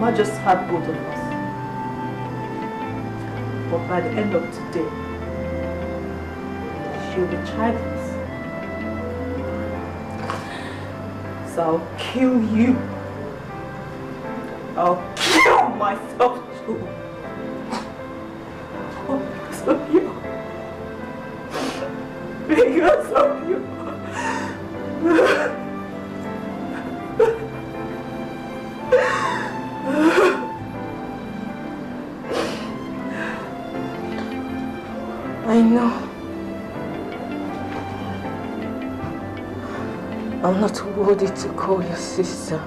Mama just had both of us. But by the end of today, she'll be childless. So I'll kill you. I'll kill myself too. Oh, because of you. Because of you. I know. I'm not worthy to call your sister.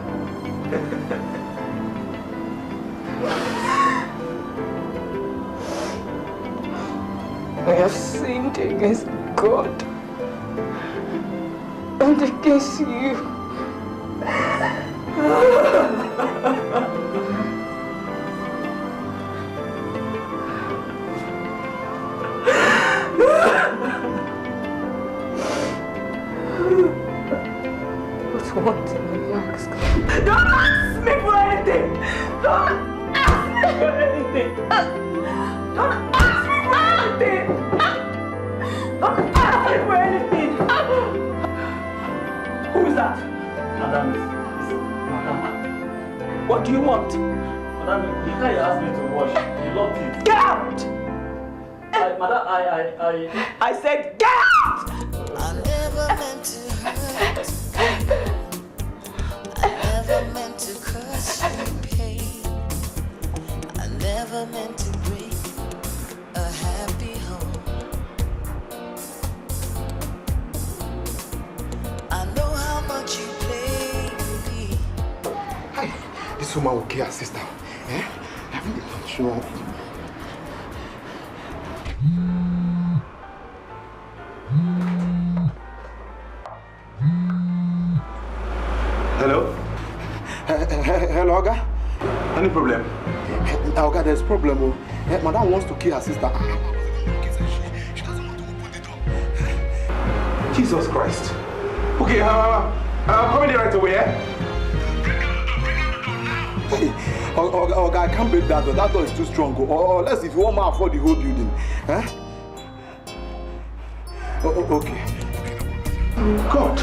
I have sinned against God and against you. But one thing I ask. Don't ask me for anything! Don't ask me for anything! Don't ask me for anything! Don't ask me for anything! Who is that? Madam. What do you want? Madam, the car you asked me to wash, you locked it. Get out! Madam, I said get out! I never meant to hurt. I never meant to cause you pain. I never meant to break a happy home. I know how much you played me. Hi, this woman will kill her sister. Eh? I'm not sure. Hello? Hello, Oga? Any problem? Oga, there's a problem. Madam wants to kill her sister. She doesn't want to open the door. Jesus Christ. Okay, I'm coming there right away, eh? Oga, I can't break that door. That door is too strong. Or unless if you want to afford the whole building. Eh? Okay. God.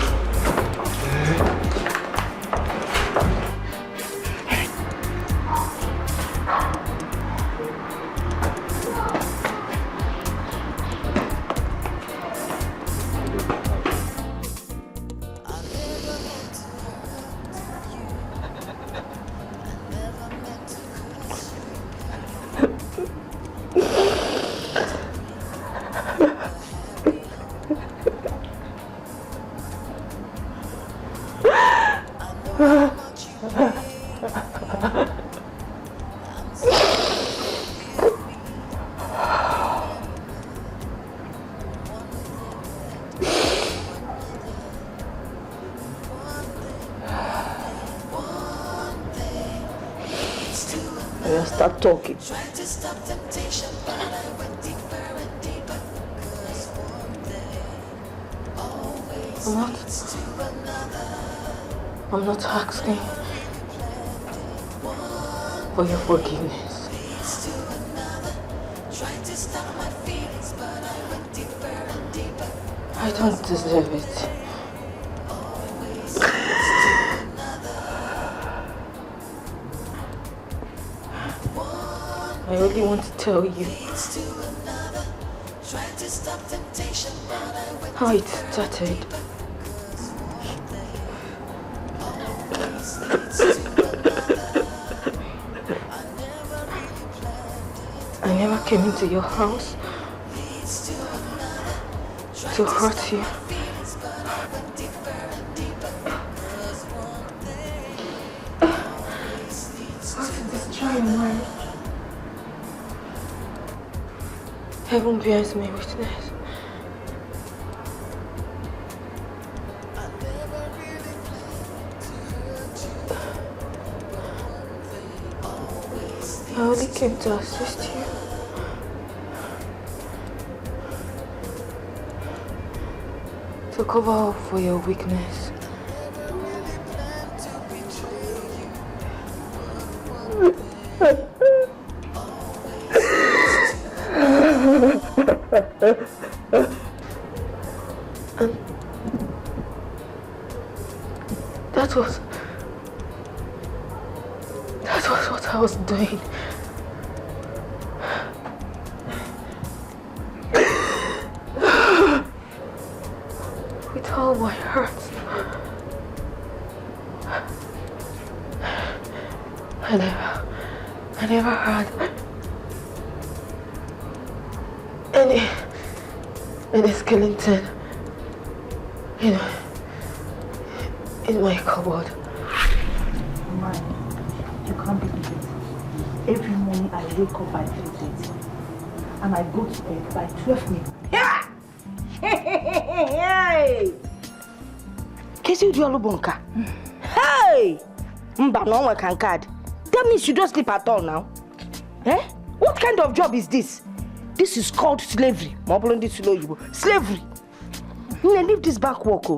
Start talking. Tried to stop temptation, but I went deeper and deeper. 'Cause one day always leads to another. I'm not asking for your forgiveness. Leads to another. Tried to stop my feelings, but I went deeper and deeper. I don't deserve it. Always leads to another. I only want to tell you how it started. I never came into your house to hurt you. How to destroy your marriage. Heaven bears me witness. I only came to assist you. To cover up for your weakness. And that was what I was doing. With all my heart. I never had any skeleton in my cupboard. Man, you can't believe it. Every morning I wake up by 3:30 and I go to bed by 12 midnight. Yeah! Hey! Kesi udiolo bonka. Hey! Mba no one can card. That means you don't sleep at all now. Eh? What kind of job is this? This is called slavery. Slavery. You leave this back work.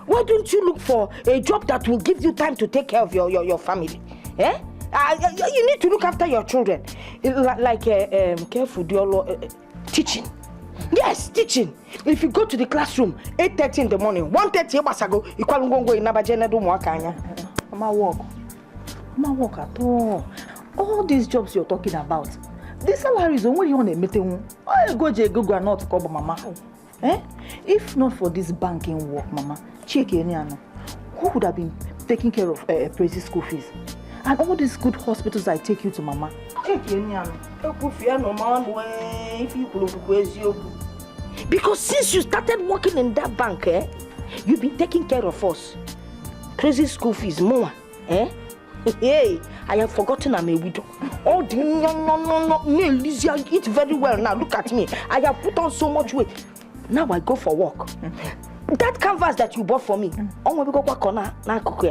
Why don't you look for a job that will give you time to take care of your family? Eh? You need to look after your children. Like careful, teaching. Yes, teaching. If you go to the classroom 8:30 in the morning, 1:30 ago, you can't go in Nabajena do Mwakanya. I'm not work at all. All these jobs you're talking about, the salaries only on a meeting. I go to not to cover mama. Eh? If not for this banking work, mama, check who would have been taking care of Praise's school fees? And all these good hospitals I take you to, mama. Because since you started working in that bank, you've been taking care of us. Praise's school fees, more. Hey, I have forgotten I'm a widow. Oh, no, Lizzie, I eat very well now. Look at me. I have put on so much weight. Now I go for work. That canvas that you bought for me, on we go back on now, cook.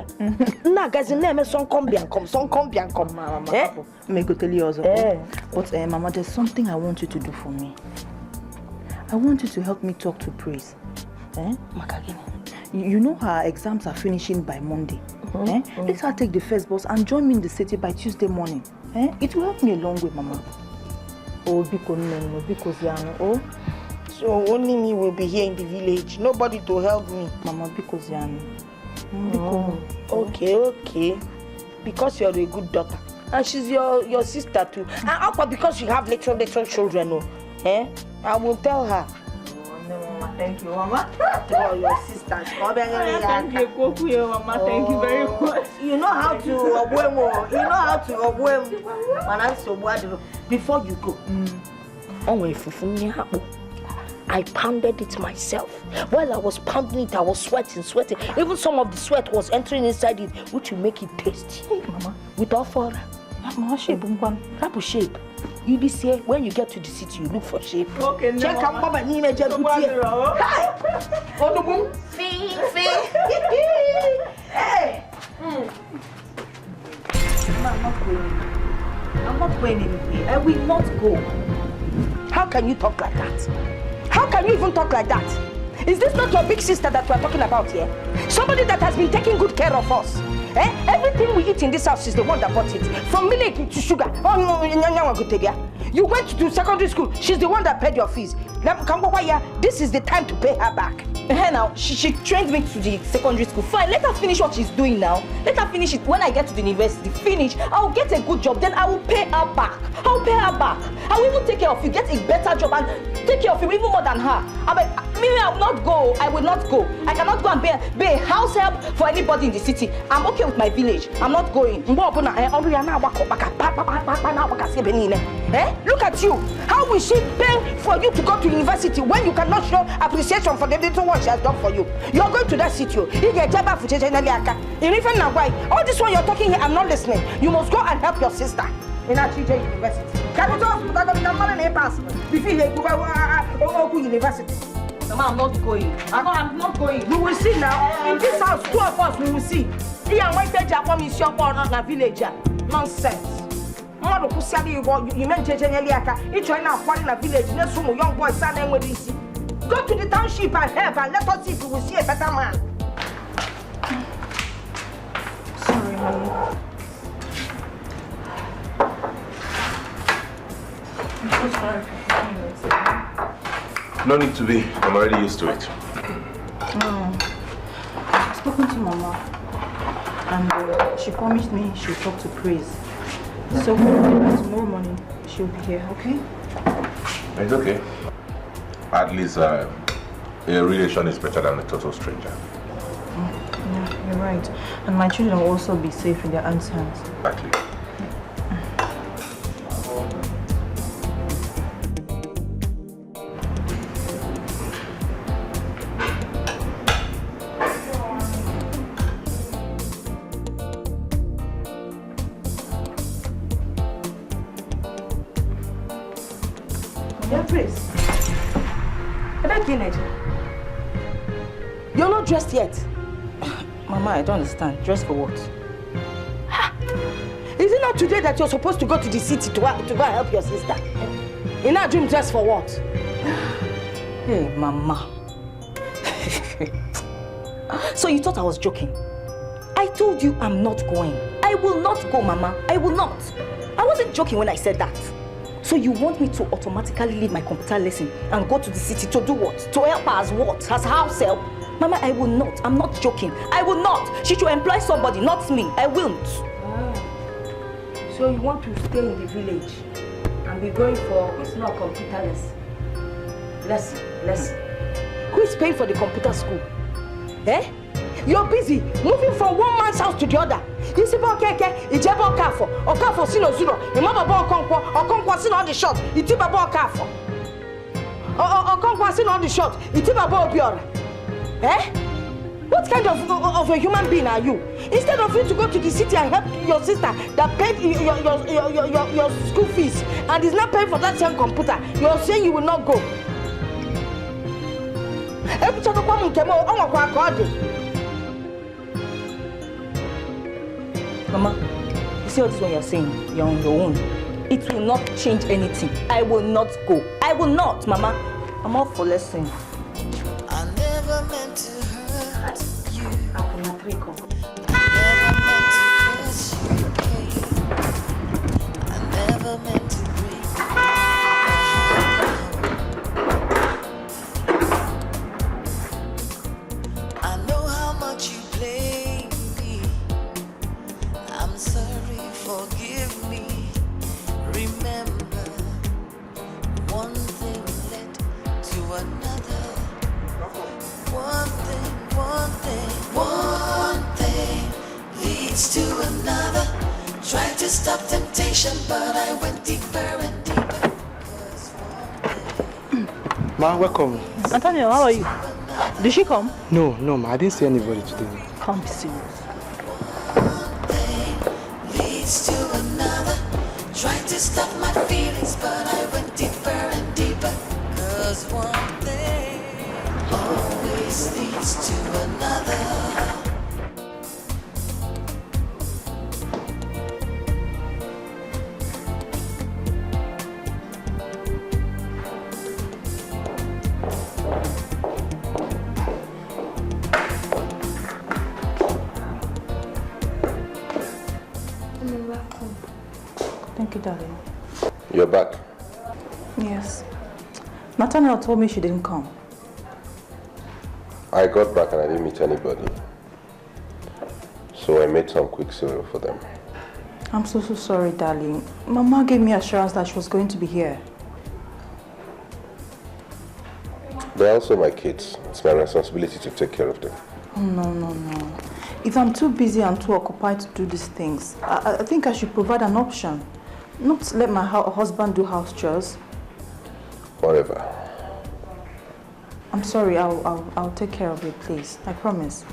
Now, guys, in name, some come. Mama, may go tell you also. But, Mama, there's something I want you to do for me. I want you to help me talk to Praise. You know her exams are finishing by Monday. Let her take the first bus and join me in the city by Tuesday morning. It will help me a long way, Mama. Oh, because oh. So only me will be here in the village. Nobody to help me. Mama, because Okay. Because you're a good daughter. And she's your sister too. And also because you have little children. I will tell her. Mama, thank you, Mama. Oh, your sister. Thank you, Mama. Thank you very much. You know how to obey. Before you go. I pounded it myself. While I was pounding it, I was sweating. Even some of the sweat was entering inside it, which will make it tasty. Hey, Mama. With all for Rapu shape. You be say when you get to the city, you look for shape. Okay, no. Check out Baba Nime Jabuti. Hey. I'm not going anywhere. I will not go. How can you talk like that? How can you even talk like that? Is this not your big sister that we're talking about here? Somebody that has been taking good care of us. Everything we eat in this house is the one that bought it. From milk to sugar. You went to secondary school. She's the one that paid your fees. This is the time to pay her back. Now, she trained me to the secondary school. Fine, let her finish what she's doing now. Let her finish it. When I get to the university, finish. I'll get a good job. Then I will pay her back. I will even take care of you. Get a better job and take care of you even more than her. I will not go. I cannot go and be a house help for anybody in the city. I'm okay with my village. I'm not going. Look at you. How will she pay for you to go to university when you cannot show appreciation for the little one she has done for you? You're going to that city. All this one you're talking here, I'm not listening. You must go and help your sister in Nigerian University. University. Mama, I'm not going. I'm not going. We will see now. In this house, two of us, we will see. Village. Nonsense. You meant each one now in a village. Young boy, son, and with go to the township and help and let us see if we will see a better man. Sorry, Mommy. I'm so sorry for No need to be. I'm already used to it. I've spoken to Mama. And she promised me she'll talk to Praise. So tomorrow morning she'll be here, okay? It's okay. At least a relation is better than a total stranger. Yeah, you're right. And my children will also be safe in their aunt's hands. Exactly. You're not dressed yet. Mama, I don't understand. Dress for what? Is it not today that you're supposed to go to the city to go and help your sister? In that dream, dress for what? Hey, Mama. So you thought I was joking? I told you I'm not going. I will not go, Mama. I will not. I wasn't joking when I said that. So you want me to automatically leave my computer lesson and go to the city to do what? To help her as what? As house help? Mama, I will not. I'm not joking. I will not. She should employ somebody, not me. I won't. So you want to stay in the village and be going for, it's not computer lesson. Who is paying for the computer school? Eh? You're busy moving from one man's house to the other. You see, okay, it's about Okafo, Sino Zuro, you mama Okonkwo, Sino on the shot, you tip about Okafo. Okonkwo, Sino on the shot, you tip about Obiora. Eh? What kind of a human being are you? Instead of you to go to the city and help your sister that paid your school fees and is not paying for that same computer, you're saying you will not go. Mama, you see all this when you're saying you're on your own. It will not change anything. I will not go. I will not, Mama. I'm off for lesson. I never meant to hurt you. I never meant to cause you pain. I never meant to break I know how much you blame me. I'm sorry, forgive me. Remember, one thing led to another. One thing leads to another. Tried to stop temptation, but I went deeper and deeper. Ma, welcome. Antonio, how are you? Did she come? No, ma, I didn't see anybody today. Can't be serious. One thing leads to another. Tried to stop my feelings, but I went deeper and deeper. 'Cause one thing always leads to another. Thank you, darling. You're back. Yes. Nathaniel told me she didn't come. I got back and I didn't meet anybody. So I made some quick cereal for them. I'm so sorry, darling. Mama gave me assurance that she was going to be here. They're also my kids. It's my responsibility to take care of them. Oh, no. If I'm too busy and too occupied to do these things, I think I should provide an option. Not let my husband do house chores. Whatever. I'm sorry, I'll take care of it, please. I promise.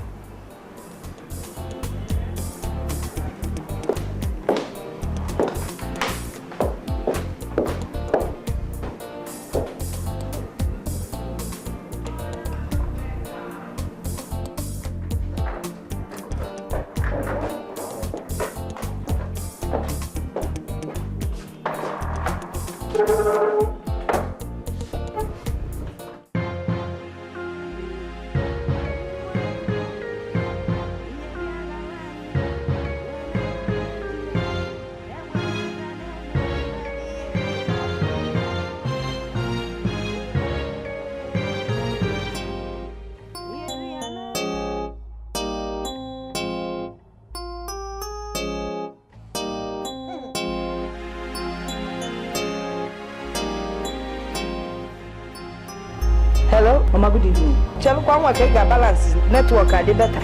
Hello? Mama, good evening. Chelo kwa mwa kega balance network ade better.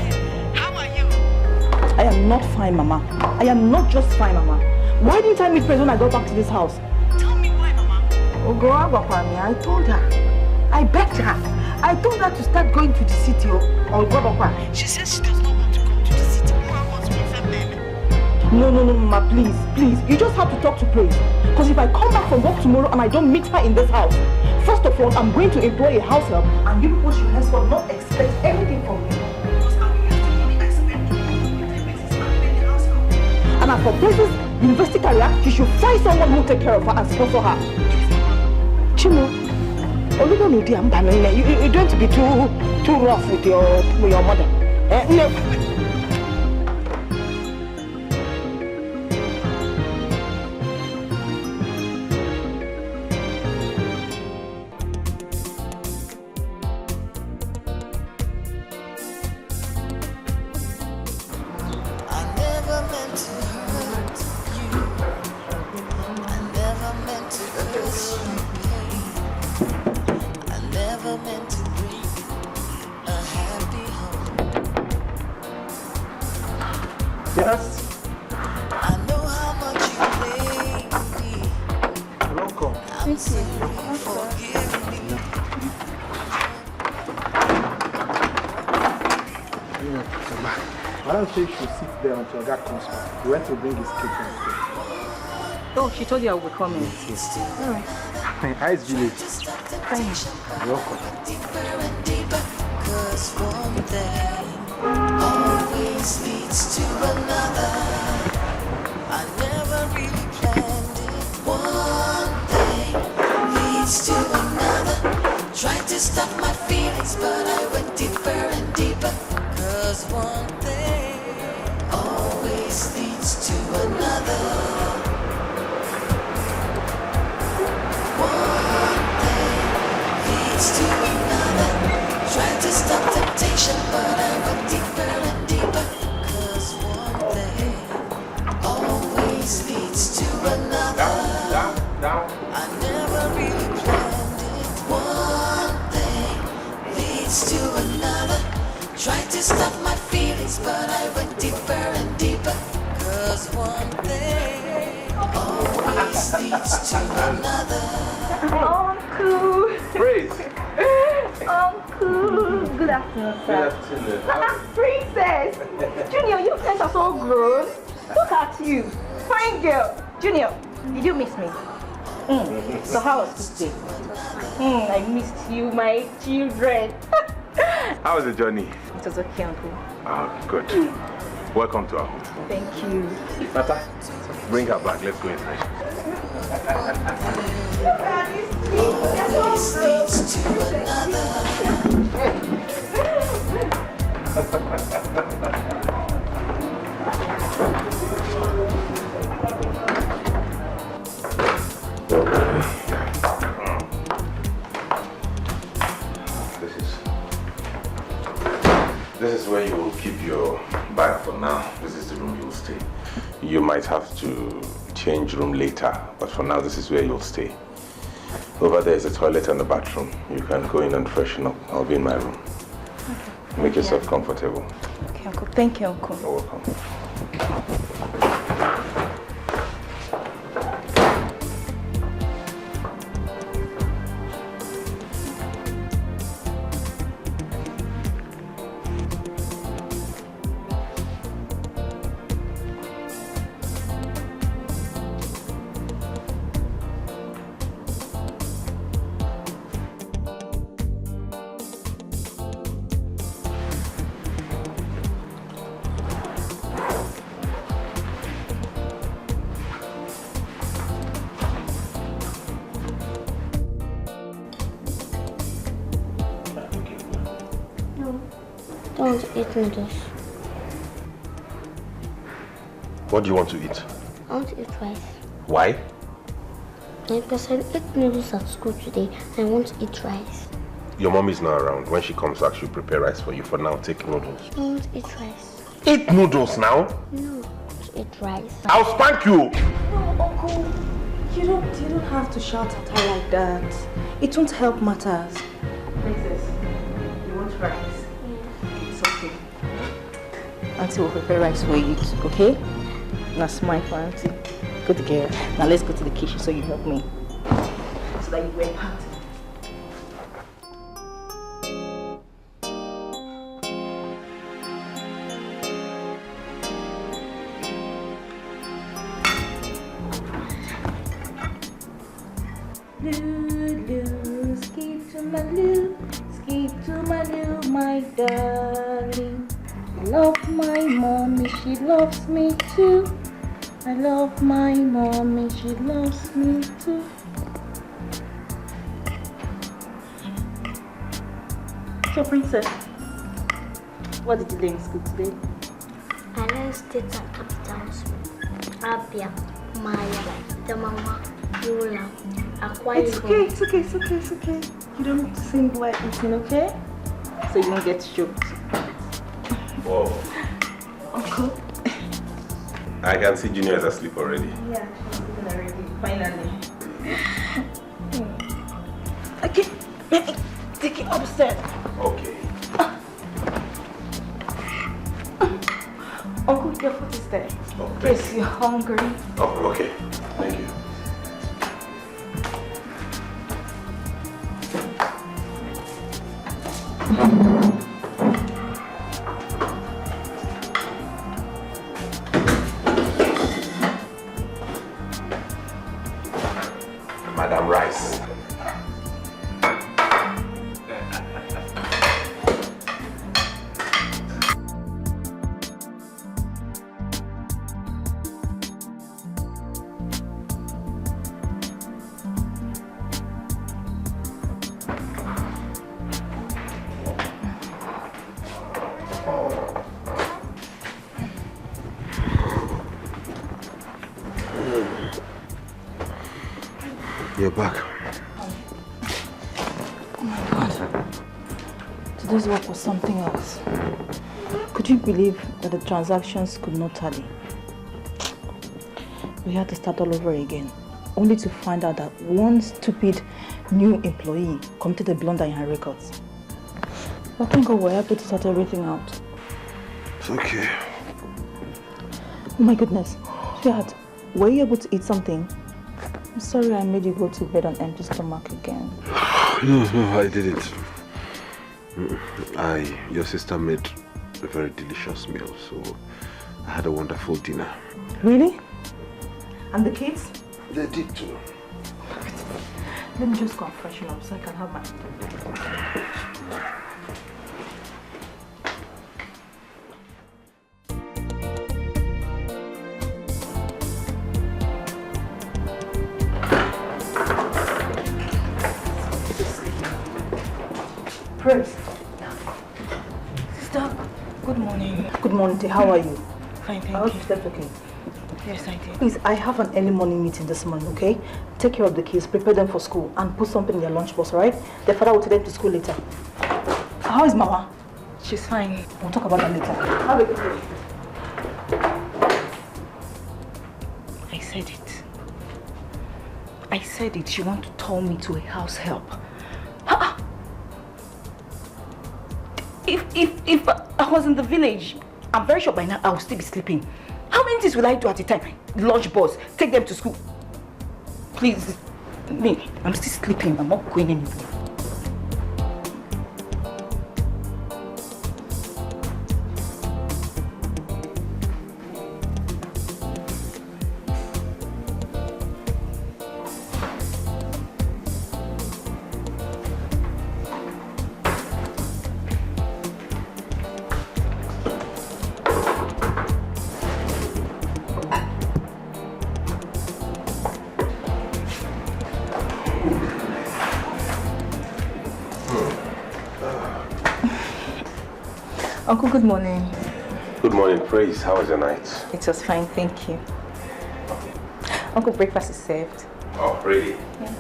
How are you? I am not fine, Mama. I am not just fine, Mama. Why didn't I meet Praise when I got back to this house? Tell me why, Mama. I told her. I begged her. I told her to start going to the city or Ogobapa. She says she does not want to come to the city. Mama wants to confirm them. No, Mama, please. You just have to talk to Praise. Because if I come back from work tomorrow and I don't meet her in this house, first of all, I'm going to employ a house help, and you people should henceforth not expect anything from me. Because I will used to only expect you to meet Mrs. Family in the house help. And as for Praise's university career, she should find someone who will take care of her and sponsor her. Chimo, you don't be too rough with your mother. No. Yes. I know how much you made me. Welcome. I'm sorry for giving me. Madam said you should sit there until your guy comes back. He went to bring his cake and stuff. Oh, she told you I would come in. Alright. How is village? Fine. You're welcome. Deeper and deeper, 'cause one thing always leads to another. I never really planned it. One thing leads to another. Tried to stop my feelings, but I went deeper and deeper. 'Cause one thing always leads to another. One thing leads to another. Tried to stop temptation, but I went deeper and deeper. 'Cause one thing always leads to another. Down. I never really planned it. One thing leads to another. Tried to stop my feelings, but I went deeper and deeper. 'Cause one thing always leads to another. Uncle. Praise. Uncle. Good afternoon, sir. Princess. Junior, you guys are so grown. Look at you. Fine girl. Junior, did you miss me? So how was Tuesday? I missed you, my children. How was the journey? It was okay, Uncle. Ah, good. Welcome to our home. Thank you. Tata, bring her back. Let's go inside. Always leads to another. This is where you will keep your bag for now. This is the room you will stay. You might have to change room later, but for now this is where you'll stay. Over there is a toilet and a bathroom. You can go in and freshen up. I'll be in my room. Okay. Make yourself comfortable. Okay, Uncle. Thank you, Uncle. You're welcome. I want to eat noodles. What do you want to eat? I want to eat rice. Why? Because I ate noodles at school today. I want to eat rice. Your mom is not around. When she comes back, she'll prepare rice for you. For now, take noodles. I want to eat rice. Eat noodles now? No, I want to eat rice. I'll spank you! No, Uncle. You don't have to shout at her like that. It won't help matters. Princess, you want rice? It's okay. Auntie will prepare rice for you, okay? Now smile for Auntie. Good girl. Now let's go to the kitchen so you help me. So that you wear pants. Lulu, skip to my Lou, skip to my Lou, my darling. I love my mommy, she loves me too. I love my mommy, she loves me too. So, Princess, what did you learn in school today? I learned states and capitals. Abia, Maya, Damama, Yola, Akwa Ibom. It's okay. You don't sing while eating, okay? So you don't get choked. Whoa. Uncle? I can see Junior is asleep already. Yeah, she's sleeping already, finally. Okay, let me take it upstairs. Okay. Uncle, your food is there. Oh, Yes, you're hungry. Oh, okay. Thank you. Madam Rice. You're back. Oh my God. Today's work was something else. Could you believe that the transactions could not tally? We had to start all over again, only to find out that one stupid new employee committed a blunder in her records. But thank God we're able to sort everything out. It's okay. Oh my goodness. Sweetheart, were you able to eat something? I'm sorry I made you go to bed on empty stomach again. No, I didn't. Your sister made a very delicious meal, so I had a wonderful dinner. Really? And the kids? They did too. Let me just go and freshen up so I can have my... Praise. Sister, good morning. Good morning, dear. How are you? Fine, I thank hope you. you slept okay. Yes, I did. Please, I have an early morning meeting this morning, okay? Take care of the kids, prepare them for school, and put something in their lunchbox, alright? Their father will take them to school later. How is Mama? She's fine. We'll talk about that later. Have a good day. I said it. I said it. She wanted to turn me to a house help. If I was in the village, I'm very sure by now I will still be sleeping. How many things will I do at a time? Lunch boss, take them to school. Please, me, I'm still sleeping. I'm not going anywhere. Uncle, good morning. Good morning, Praise. How was your night? It was fine, thank you. Uncle, breakfast is served. Oh, really? Yeah.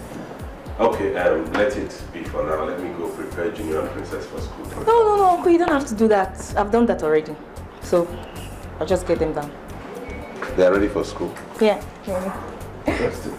Okay, let it be for now. Let me go prepare Junior and Princess for school. No, Uncle, you don't have to do that. I've done that already. So, I'll just get them done. They are ready for school? Yeah, really. Interesting.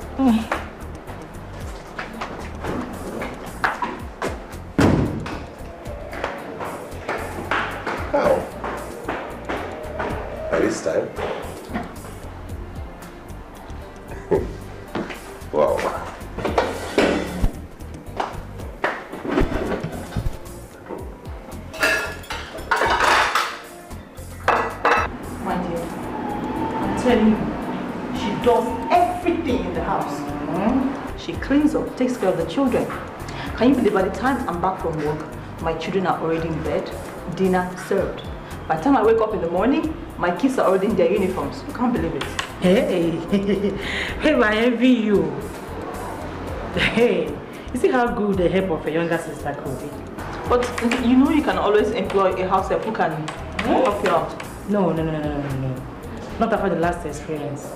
cleans up, takes care of the children. Can you believe by the time I'm back from work, my children are already in bed, dinner served. By the time I wake up in the morning, my kids are already in their uniforms. You can't believe it. Hey, hey, I envy you. Hey, you see how good the help of a younger sister could be. But you know you can always employ a house help who can help you out. No. Not after the last experience.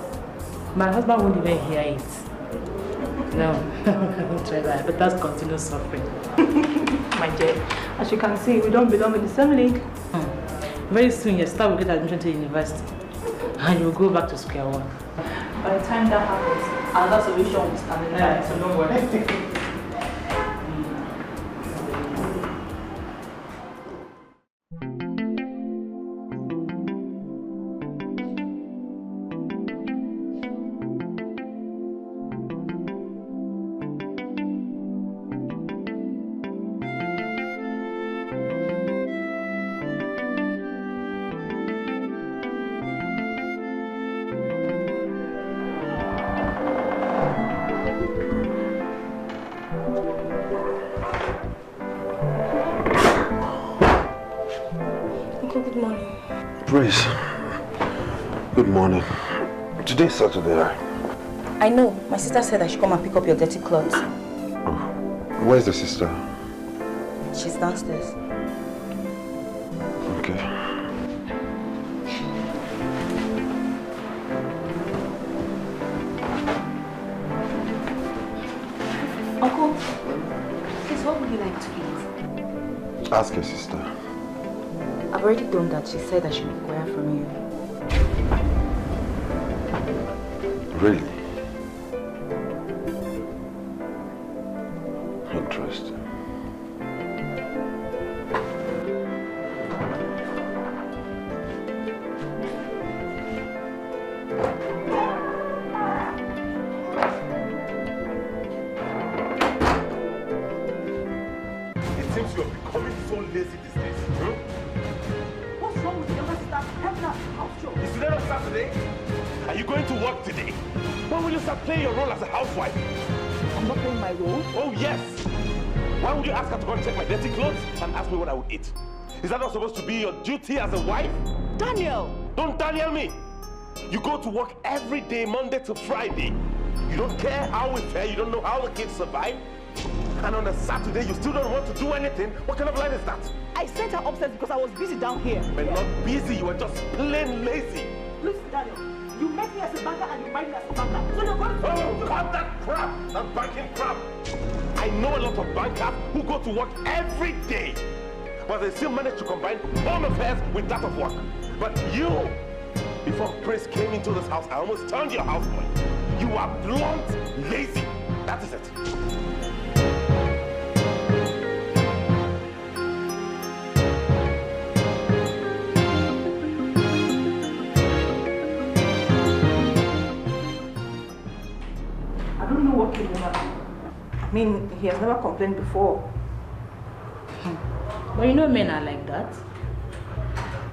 My husband won't even hear it. No, don't try that. But that's continuous suffering. My dear, as you can see, we don't belong in the same league. Very soon your staff will get admission to university. And you'll go back to square one. By the time that happens, another solution will stand in there, so don't worry. Praise. Good morning. Today's Saturday, right? I know. My sister said I should come and pick up your dirty clothes. Oh. Where's the sister? She's downstairs. Okay. Uncle, please, what would you like to eat? Ask your sister. I've already done that. She said I should inquire from you. Really? Interesting. It seems you are becoming so lazy these days. What's wrong with the younger sister? Help her house job. Is today not Saturday? Are you going to work today? When will you start playing your role as a housewife? I'm not playing my role. Oh yes! Why would you ask her to go and check my dirty clothes and ask me what I would eat? Is that not supposed to be your duty as a wife? Daniel! Don't Daniel me! You go to work every day, Monday to Friday. You don't care how we fare, you don't know how the kids survive. And on a Saturday, you still don't want to do anything? What kind of life is that? I sent her upstairs because I was busy down here. You're not busy, you are just plain lazy. Listen, Daniel, you met me as a banker and you married me as a banker. So you're going to... Oh, cut that crap! That banking crap! I know a lot of bankers who go to work every day, but they still manage to combine home affairs with that of work. But you, before Prince came into this house, I almost turned your houseboy. You are blunt, lazy. That is it. I don't know what came over. I mean, he has never complained before. But you know men are like that.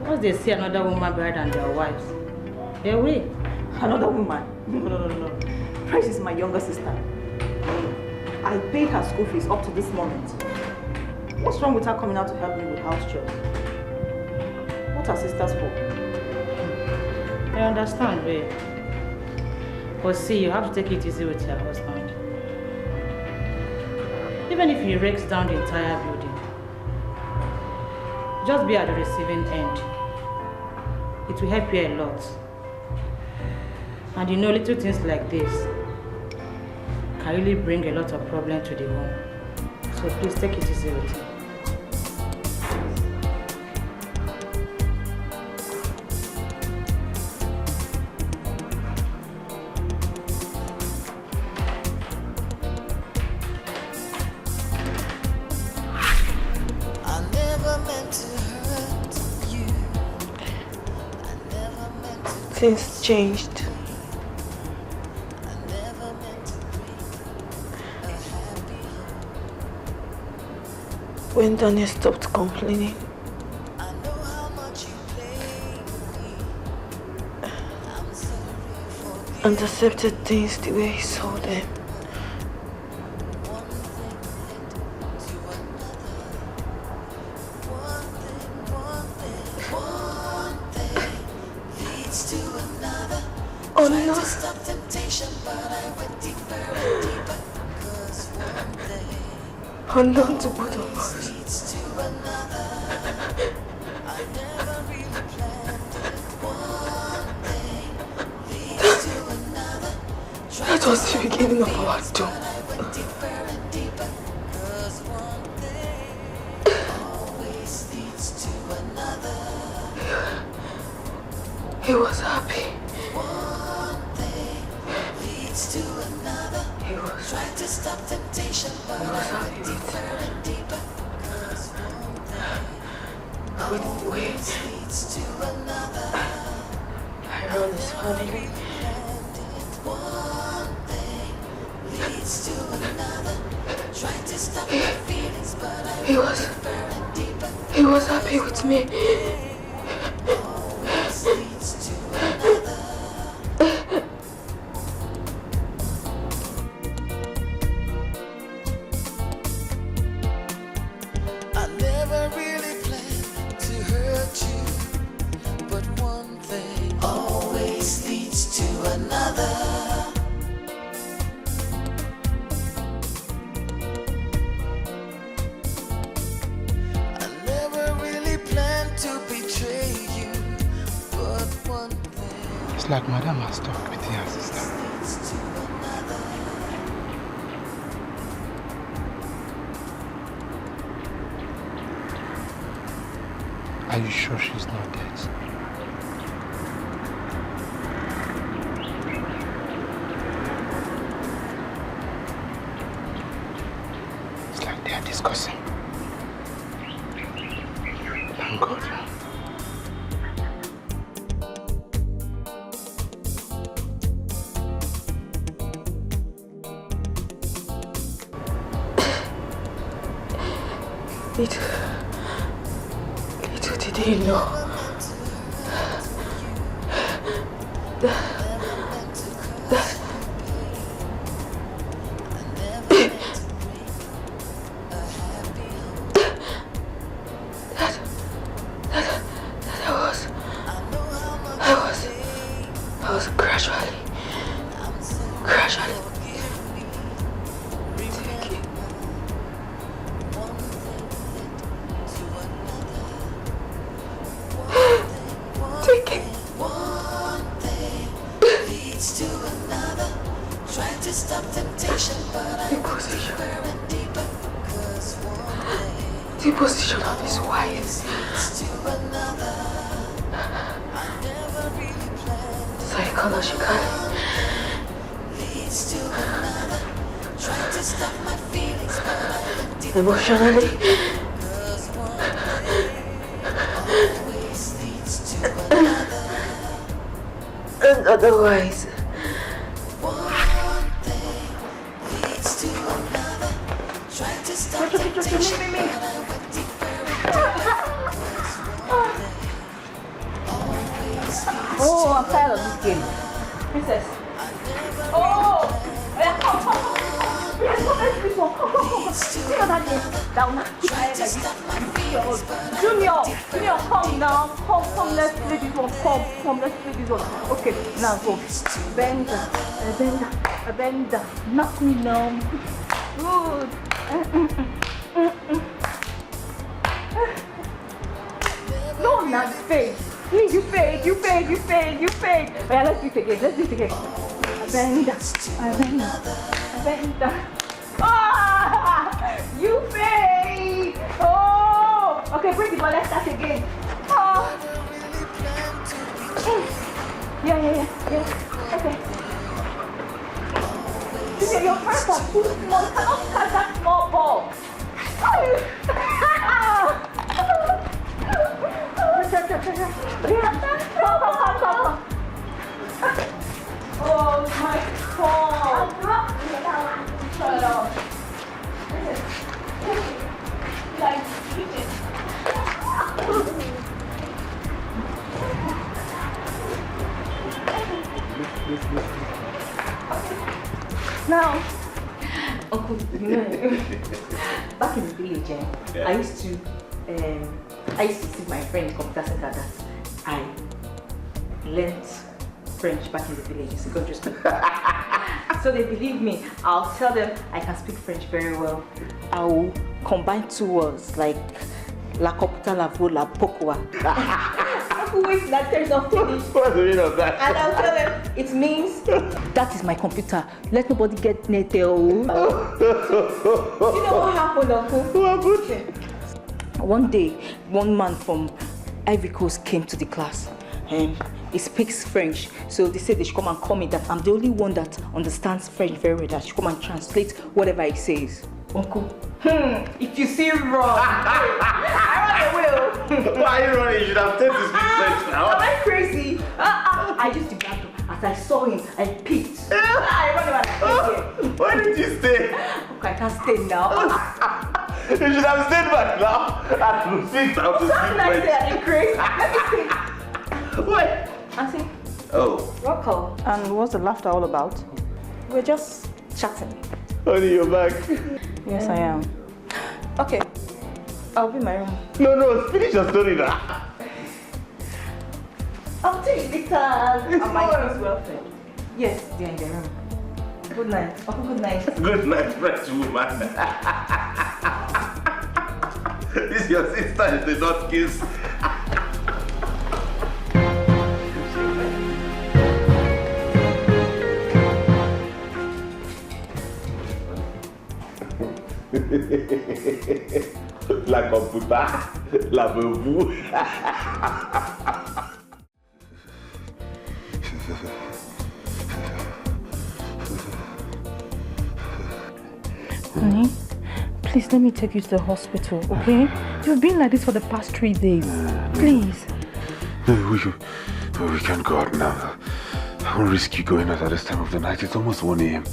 Once they see another woman better than their wives, they're away. Another woman? No. Price is my younger sister. I paid her school fees up to this moment. What's wrong with her coming out to help me with house chores? What are sisters for? I understand, babe. But see, you have to take it easy with your husband. Even if he rakes down the entire building, just be at the receiving end. It will help you a lot. And you know, little things like this can really bring a lot of problems to the home. So please take it easy with him. Things changed. When Daniel stopped complaining and accepted things the way he saw them. Tried to stop temptation, but I went deeper and deeper. 'Cause one thing unknown to both of us. leads to another. I never really planned it. One thing leads to another. That was the beginning of our doom. I went deeper and deeper. 'Cause one thing always leads to another. He was happy. One thing leads to another. He was Tried to stop temptation, but I happy went deeper and deeper. 'Cause one thing with leads to another. I run his family. One thing leads to another. Tried to stop my feelings, but I He went was deeper and deeper. he was happy with me. Always leads to another. I never really planned to hurt you, but one thing always leads to another. I never really planned to betray you, but one thing It's like Madam has talked with her sister. leads to another. Are you sure she's not dead? It's like they are discussing. Thank God. Little did he know I was gradually taking One thing leads to another. Trying to stop temptation, but I went deeper and deeper. 'Cause one thing the position of his wife. leads to another. I never really planned. Psychologically, Leads to another. Trying to stop my feelings, but I went deeper. emotionally, 'Cause one thing always leads to another. and otherwise. One thing leads to another. Trying to stop temptation, but I went deeper and deeper. 'Cause one thing always leads Oh, I'm tired of this game. Princess. Oh! Yeah, come. Yes, come, let's do this one. Come. See what that is? Down. Trying to stop my feelings, but I Junior, come now. Come, let's play this one. Come, let's play this one. Okay, now go. Bend. Nothing now. Good. No, not fade. You fade. Yeah, let's do it again. Bend. Ah! You fade. Oh! Okay, bring the ball. Let's start again. Oh! Yeah. Okay. Your hands are too small. You cannot catch that small ball. Come. Oh, my God. Shut up. Now, Uncle, back in the village, I used to see my friend computer center that I learned French back in the village in secondary school. So they believe me. I'll tell them I can speak French very well. I'll combine 2 words like la computa la vo la pokwa. Wait, that there's no finish. What's the meaning of that? And I'll tell them it means that is my computer. Let nobody get near there. You know what happened, Uncle? What happened? One day, one man from Ivory Coast came to the class. He speaks French, so they said they should come and call me that I'm the only one that understands French very well, that should come and translate whatever he says. Uncle, if you see wrong, I run away. Why are you running? You should have stayed to speak French now. Am I crazy? I used the bathroom. As I saw him, I peeked. I run away. Why did you stay? Okay, I can't stay now. You should have stayed back now. And sit down to speak Something I French. say, I'm crazy. Let me see. Wait. Auntie. Oh. Rocco. And what's the laughter all about? We're just chatting. Honey, you're back. Yes, I am. Okay. I'll be in my room. No, finish your story now. I'll take the time. Am I well fed? Yes, they're in the room. Good night. Oh, good night. Good night, French woman. This is your sister, is the not kiss. La computa, la bebou. Honey, please let me take you to the hospital, okay? You've been like this for the past 3 days. Please. We can't go out now. I won't risk you going out at this time of the night. It's almost 1 a.m.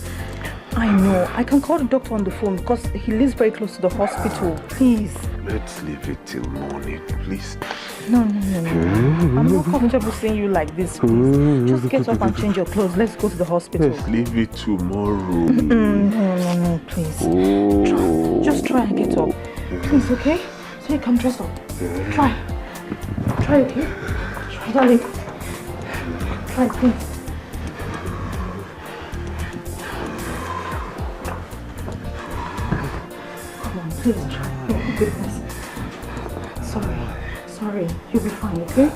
I know. I can call the doctor on the phone because he lives very close to the hospital. Please. Let's leave it till morning, please. No. I'm not comfortable seeing you like this, please. Just get up and change your clothes. Let's go to the hospital. Let's leave it tomorrow. No, please. Oh. Just try and get up. Please, okay? So you can dress up. Try, okay? Try, darling. Try, please. Come on, please try. Oh, goodness. Sorry. You'll be fine, okay?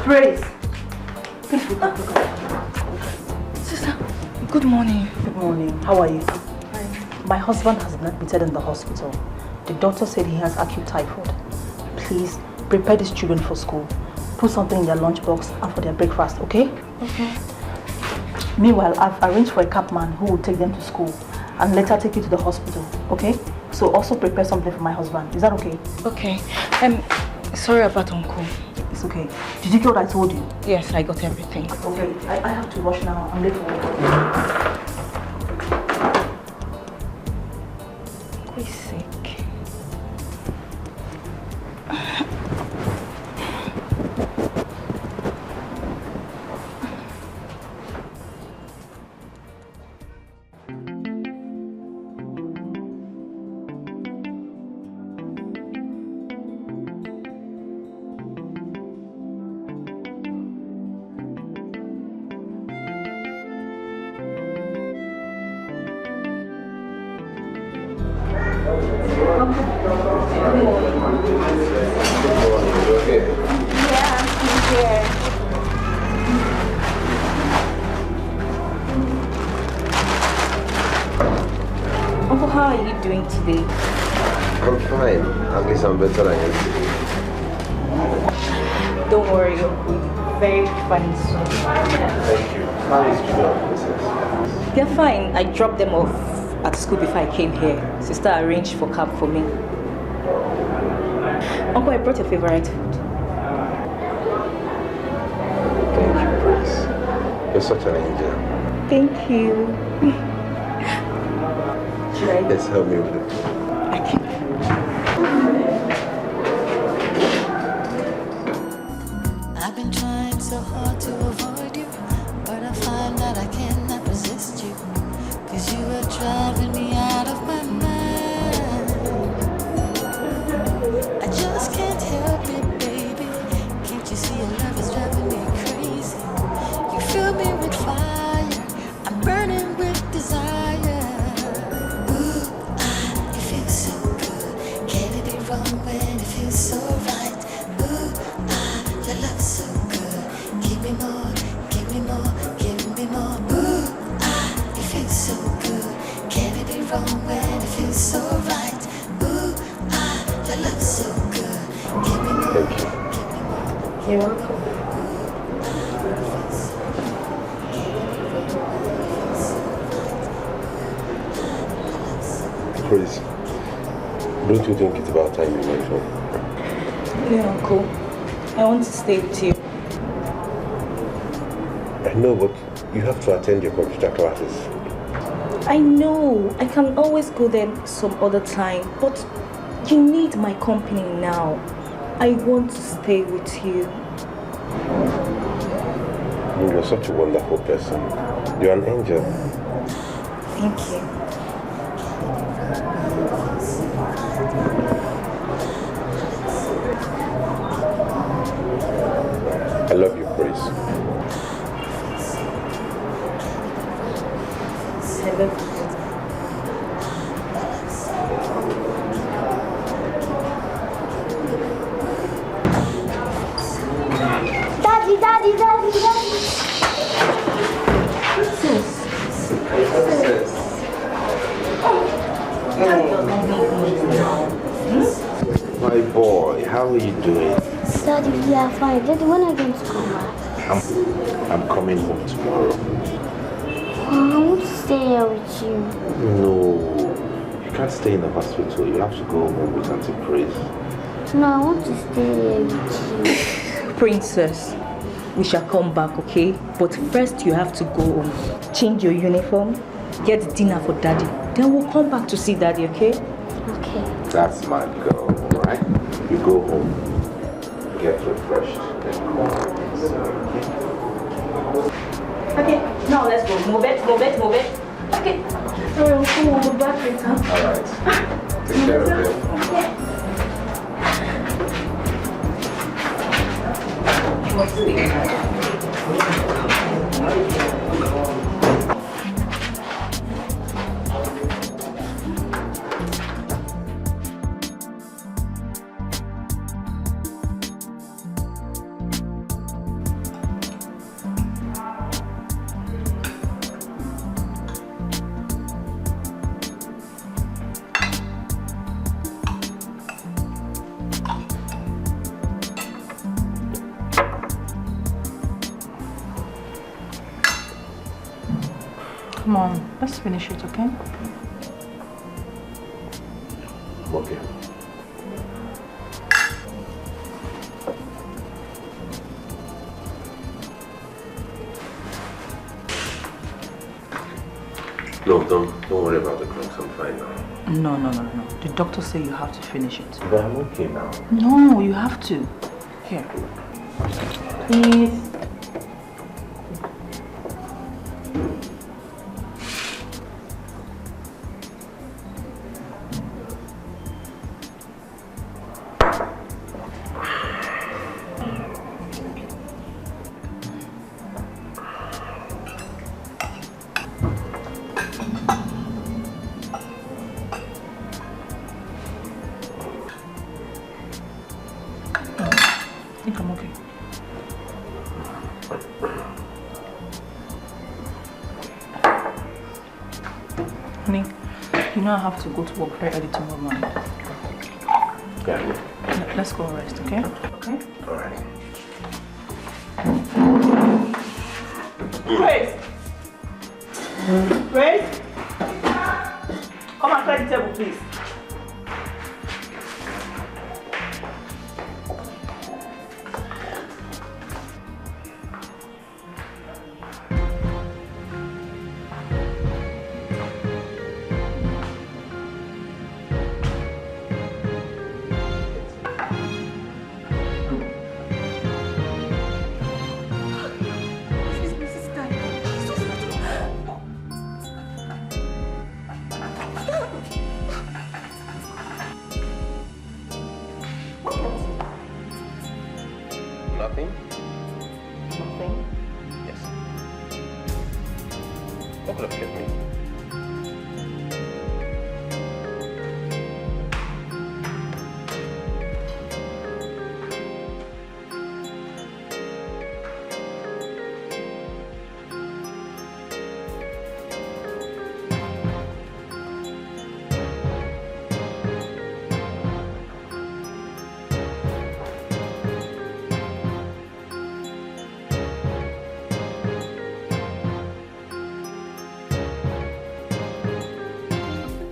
Praise. Sister, good morning. Good morning. How are you? Fine. My husband has been admitted in the hospital. The doctor said he has acute typhoid. Please prepare these children for school. Put something in their lunchbox and for their breakfast, okay? Okay. Meanwhile, I've arranged for a cabman who will take them to school and later take you to the hospital, okay? So also prepare something for my husband. Is that okay? Okay. Sorry about Uncle. It's okay. Did you get what I told you? Yes, I got everything. Okay, I have to rush now. I'm late for work. Who is sick? Uncle, how are you doing today? I'm fine. At least I'm better than yesterday. Don't worry, Uncle. You'll be very fine soon. Thank you. How is Julia, princess? They're fine. I dropped them off at school before I came here. Sister arranged for cab for me. Uncle, I brought your favorite food. Thank you, Prince. You're such an angel. Thank you. Should I? Yes, help me with it. so hard to avoid you, but I find that I cannot resist you, 'cause you are driving me out of my mind. I just can't help it, baby. Can't you see your love is driving me crazy? You fill me with fire, I'm burning with desire. Ooh, it feels so good. Can it be wrong when it feels so right? Ooh, your love's so good. Give me more, give me more, give me more. Ooh, it feels so good. Can it be wrong when it feels so right? Ooh, your love's so good. Give me more, Thank you. give me more. You're welcome. Chris, don't you think it's about time you went home? No, Uncle. I want to stay with you. I know, but you have to attend your computer classes. I know. I can always go there some other time, but you need my company now. I want to stay with you. You're such a wonderful person. You're an angel. Thank you. I love you, Chris. I love you. Daddy, daddy, daddy, daddy. My boy, how are you doing? Daddy, we are fine. Daddy, when are you going to come back? I'm coming home tomorrow. I want to stay here with you. No, you can't stay in the hospital. You have to go home with Auntie Praise. No, I want to stay here with you. Princess, we shall come back, okay? But first you have to go home. Change your uniform, get dinner for Daddy. Then we'll come back to see Daddy, okay? Okay. That's my girl, alright? You go home, get refreshed, then come. Okay, now let's go. Move it, move it, move it. Okay. Sorry, we'll come on the back later. Alright. Take care of it. Okay. What's the Come on, let's finish it, okay? Okay. No, don't worry about the drinks. I'm fine now. No. The doctor said you have to finish it. But I'm okay now. No, you have to. Here. Please. I think I'm okay. Honey, you know I have to go to work very early tomorrow morning. Yeah. Let's go rest, okay? Okay? Alright. Grace! Grace! Come and clear the table, please.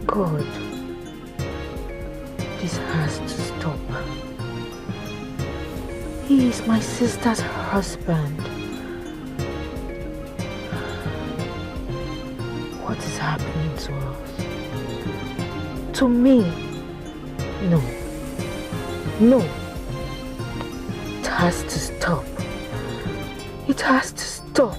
God, this has to stop. He is my sister's husband. What is happening to us? To me? No. No. It has to stop. It has to stop.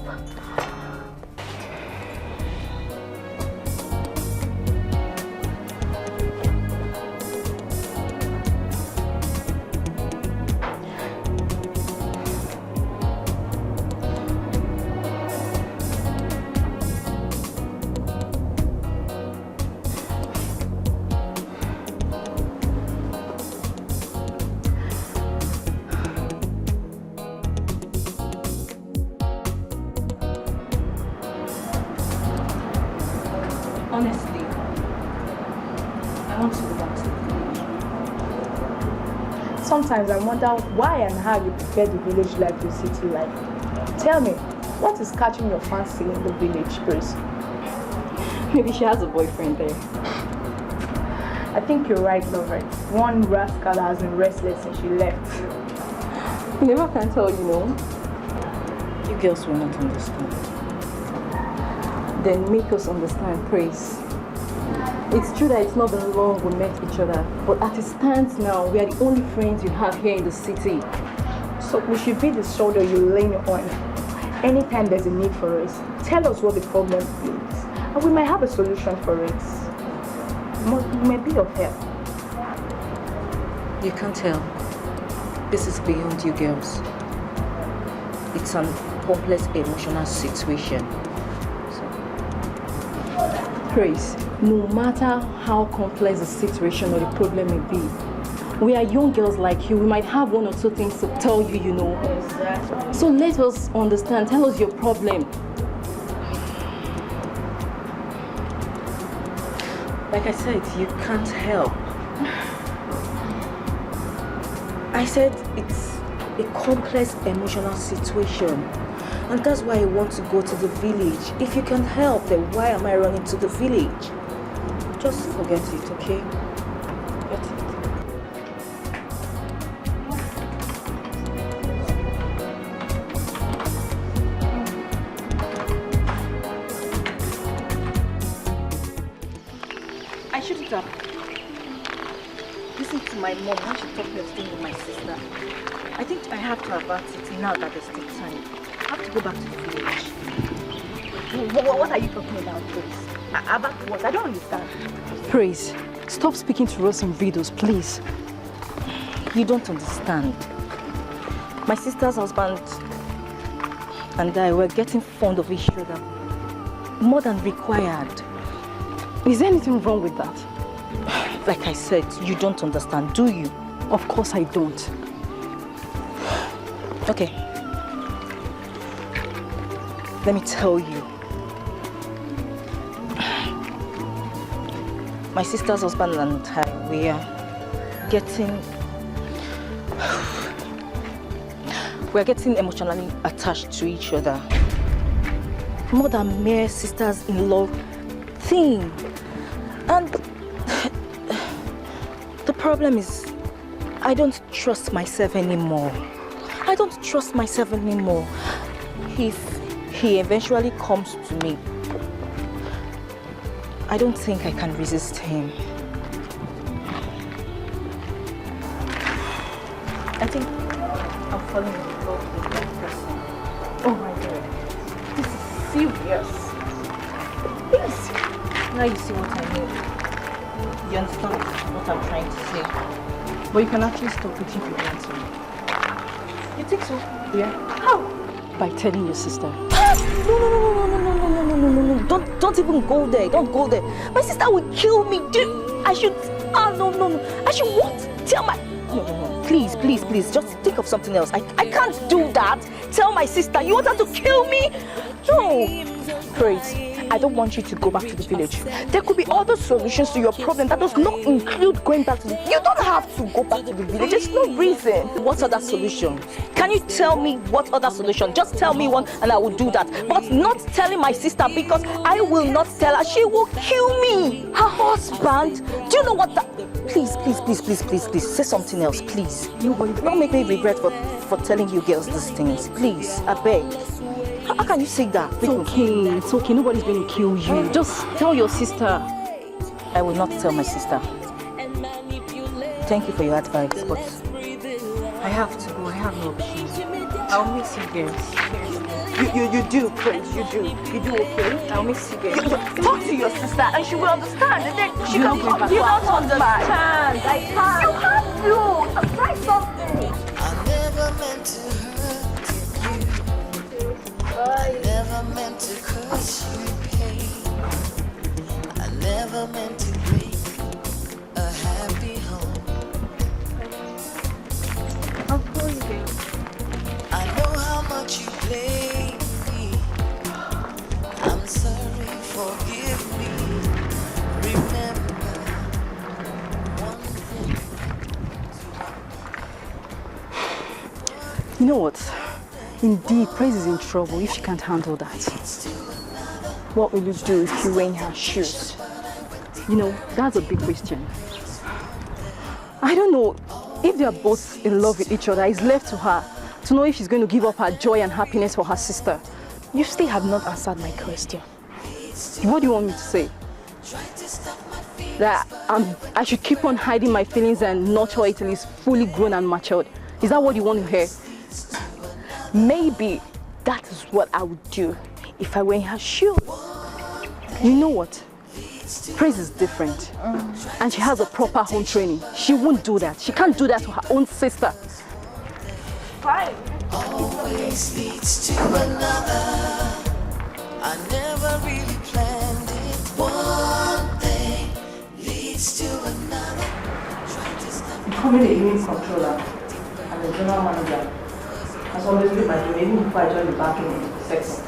Honestly, I want to go back to the village. Sometimes I wonder why and how you prefer the village life to city life. Tell me, what is catching your fancy in the village, Grace? Maybe she has a boyfriend there. I think you're right, lover. One rascal has been restless since she left. You never can tell, you know. You girls will not understand. Then make us understand, praise. It's true that it's not been long we met each other, but as it stands now, we are the only friends you have here in the city. So we should be the shoulder you lean on. Anytime there's a need for us, tell us what the problem is, and we might have a solution for it. It may be of help. You can't tell. This is beyond you girls. It's an complex emotional situation. Praise, no matter how complex the situation or the problem may be, we are young girls like you. We might have one or two things to tell you, you know. Exactly. So let us understand. Tell us your problem. Like I said, you can't help. I said it's a complex emotional situation. And that's why I want to go to the village. If you can help, then why am I running to the village? Just forget it, okay? Forget it. I shouldn't have listened to my mom when she told me of staying with my sister. I think I have to avert it now that there's still time. I have to go back to the village. What are you talking about, Praise? About what? I don't understand. Praise, stop speaking to us in riddles, please. You don't understand. My sister's husband and I were getting fond of each other more than required. Is there anything wrong with that? Like I said, you don't understand, do you? Of course I don't. Okay. Let me tell you. My sister's husband and I, we are getting emotionally attached to each other. More than mere sisters-in-law thing. And the problem is, I don't trust myself anymore. I don't trust myself anymore. If he eventually comes to me, I don't think I can resist him. I think I'm falling in love with that person. Oh my God. This is serious. Yes. Now you see what I mean. You understand what I'm trying to say. But you can actually stop it if you want to. You think so? Yeah. How? By telling your sister. No. Don't even go there. Don't go there. My sister will kill me. I should. No. I should what? Tell my. No. Please. Just think of something else. I can't do that. Tell my sister. You want her to kill me? No. Praise. I don't want you to go back to the village. There could be other solutions to your problem that does not include going back to the... You don't have to go back to the village. There's no reason. What other solution? Can you tell me what other solution? Just tell me one and I will do that. But not telling my sister, because I will not tell her. She will kill me. Her husband. Do you know what that... Please, say something else, please. Don't make me regret for telling you girls these things. Please, I beg. How can you say that? It's okay. Nobody's going to kill you. Just tell your sister. I will not tell my sister. Thank you for your advice, but I have to go. I have no option. I'll miss you girls. You do, Prince. You do. You do okay? I'll miss you girls. Talk to your sister and she will understand. And then she You can don't come. You don't understand. I can't. You have to. Try something. I never meant to hurt you. I never meant to cause you pain. I never meant to break a happy home. I'll call you girls. I know how much you blame me. I'm sorry, forgive me. Remember one thing. You know what? Indeed, Praise is in trouble if she can't handle that. What will you do if you were in her shoes? You know, that's a big question. I don't know if they are both in love with each other. It's left to her to know if she's going to give up her joy and happiness for her sister. You still have not answered my question. What do you want me to say? That I should keep on hiding my feelings and nurture it till it's fully grown and matured. Is that what you want to hear? Maybe that is what I would do if I were in her shoes. You know what? Praise is different. And she has a proper home training. She won't do that. She can't do that to her own sister. Fine. Always leads to another. I never really planned it. One thing leads to another. Becoming the unit controller and the general manager has always been my dream, even before I joined the banking sector.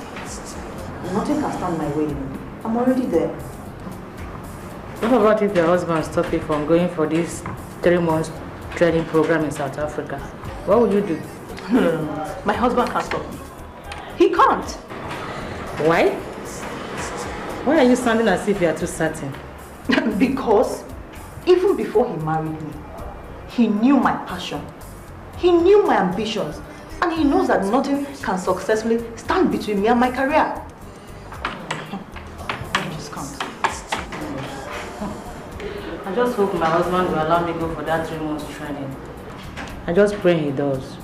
Nothing can stand my way. I'm already there. What about if your husband stopped you from going for this 3-month training program in South Africa? What would you do? No. My husband can't stop me. He can't. Why? Why are you sounding as if you are too certain? Because even before he married me, he knew my passion. He knew my ambitions. And he knows that nothing can successfully stand between me and my career. I just can't. I just hope my husband will allow me to go for that 3 months training. I just pray he does.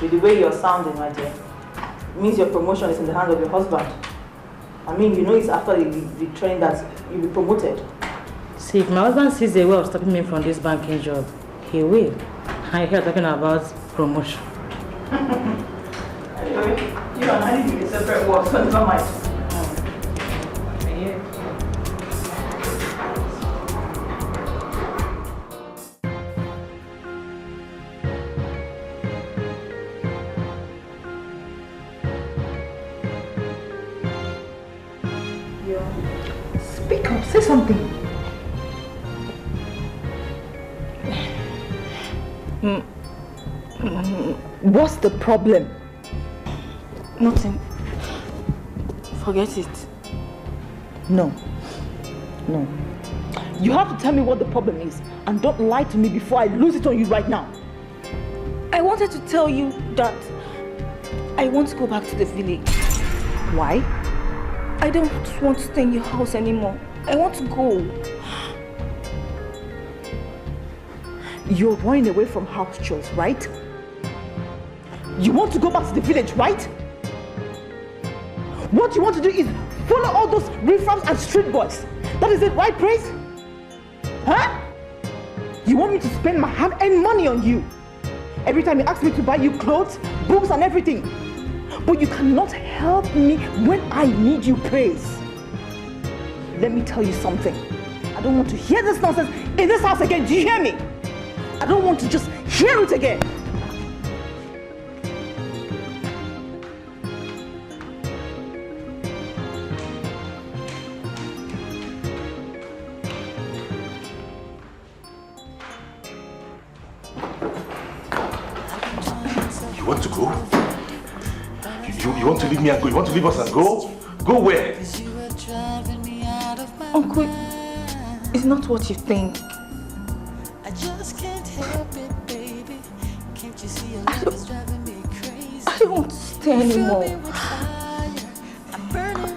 With the way you're sounding, my dear, it means your promotion is in the hands of your husband. I mean, you know it's after the training that you'll be promoted. See, if my husband sees a way of stopping me from this banking job, he will. I hear talking about promotion. Anyway, you and I need to be separate words, so never mind. Speak up, say something. What's the problem? Nothing. Forget it. No. You have to tell me what the problem is, and don't lie to me before I lose it on you right now. I wanted to tell you that I want to go back to the village. Why? I don't want to stay in your house anymore. I want to go. You're running away from house chores, right? You want to go back to the village, right? What you want to do is follow all those riffraffs and street boys. That is it, right, Praise? Huh? You want me to spend my hard-earned money on you? Every time you ask me to buy you clothes, books and everything. But you cannot help me when I need you, Praise. Let me tell you something. I don't want to hear this nonsense in this house again. Do you hear me? I don't want to just hear it again. go? You want to leave me and go? You want to leave us and go? Go where? Uncle, it's not what you think. I just can't help it, baby. Can't you see your love is driving me crazy? I don't want to stay anymore.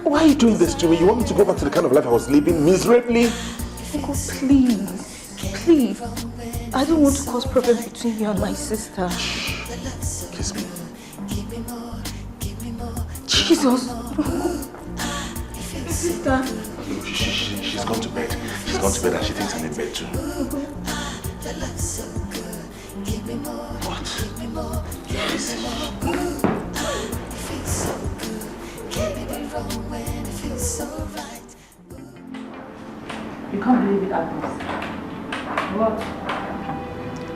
Why are you doing this to me? You want me to go back to the kind of life I was living miserably? Uncle, please. Please. I don't want to cause problems between you and my sister. Kiss me. Jesus. Sister. She's gone to bed. She's gone to bed and she thinks I'm in bed too. What? You can't believe it, Agnes. What?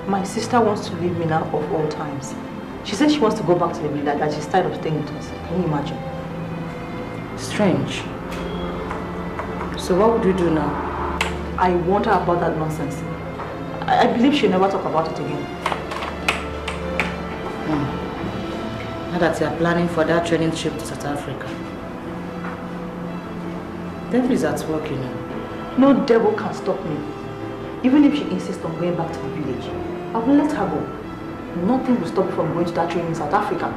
My sister wants to leave me now of all times. She said she wants to go back to the villa, that she's tired of staying with us. Can you imagine? Strange. So what would you do now? I warned her about that nonsense. I believe she'll never talk about it again. Now that you are planning for that training trip to South Africa. Devil is at work, you know. No devil can stop me. Even if she insists on going back to the village, I will let her go. Nothing will stop me from going to that training in South Africa.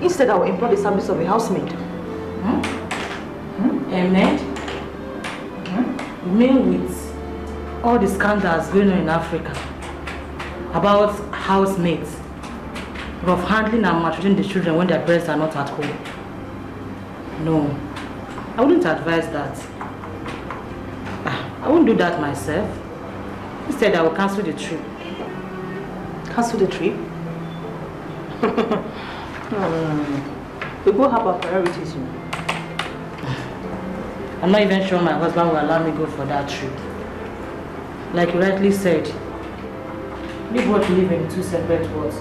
Instead, I will employ the service of a housemaid. A maid? You mean with all the scandals going on in Africa about housemaids, rough handling and maltreating the children when their parents are not at home? No, I wouldn't advise that. I won't do that myself. Instead, I will cancel the trip. Cancel the trip? We both have our priorities, you know. I'm not even sure my husband will allow me to go for that trip. Like you rightly said, we both live in two separate worlds.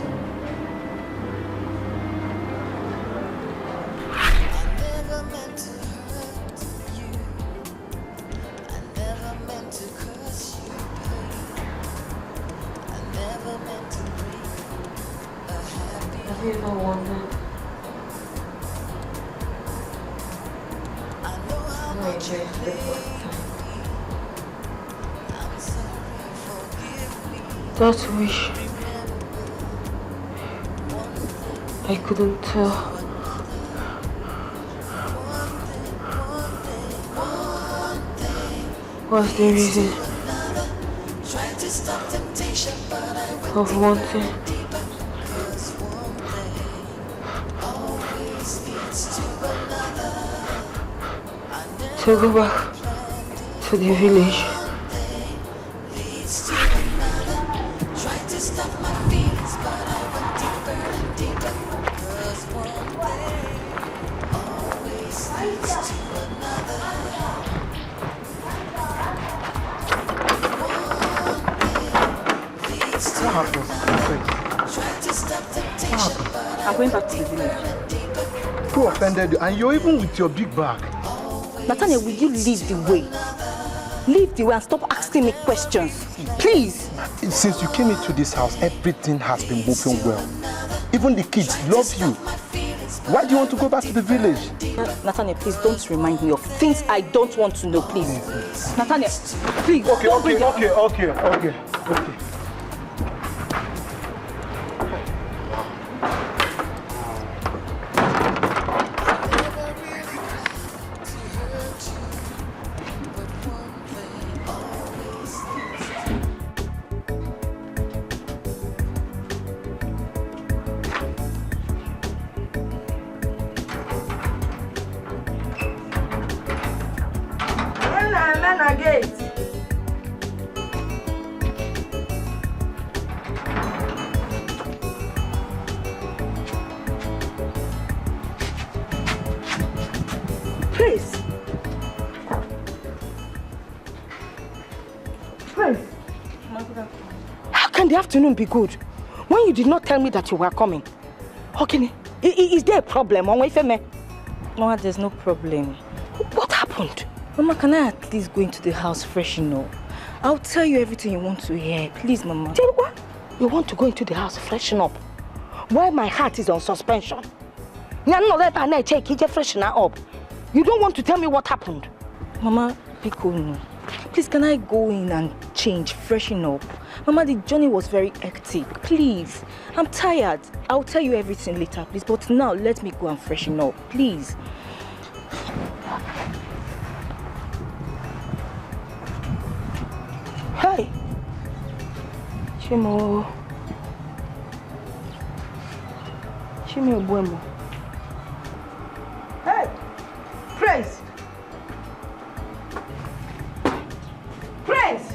That wish I couldn't tell. What's the reason of wanting to go back to the village? I'm going back to the village. Who offended you? And you're even with your big bag. Nathaniel, will you leave the way? Leave the way and stop asking me questions. Please. Since you came into this house, everything has been moving well. Even the kids love you. Why do you want to go back to the village? Nathaniel, please don't remind me of things I don't want to know, please. Nathaniel, please. Okay. Afternoon be good when you did not tell me that you were coming. Okay, is there a problem? Mama, there's no problem. What happened? Mama, can I at least go into the house fresh, you know? I'll tell you everything you want to hear. Please, Mama. Tell you what? You want to go into the house freshen up? Why my heart is on suspension? You don't want to tell me what happened? Mama, Pico, please, can I go in and change, freshen up? Mama, the journey was very hectic. Please, I'm tired. I'll tell you everything later, please. But now, let me go and freshen up, please. Hey, Chimo Buemo. Hey, Praise. Praise.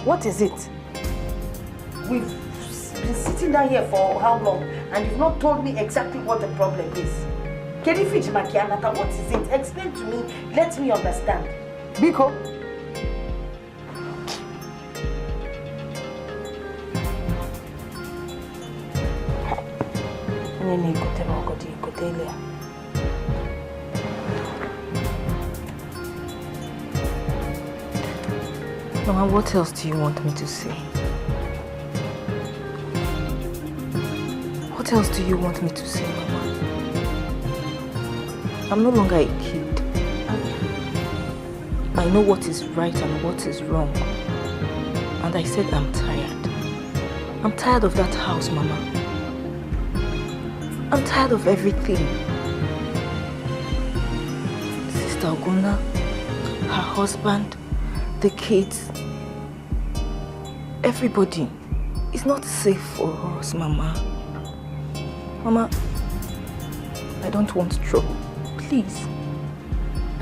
What is it? We've been sitting down here for how long and you've not told me exactly what the problem is. Kenifich Makianata, what is it? Explain to me, let me understand. Biko? Mama, what else do you want me to say? What else do you want me to say, Mama? I'm no longer a kid. I know what is right and what is wrong. And I said I'm tired. I'm tired of that house, Mama. I'm tired of everything. Sister Oguna, her husband, the kids, everybody. It's not safe for us, Mama. Mama, I don't want trouble. Please.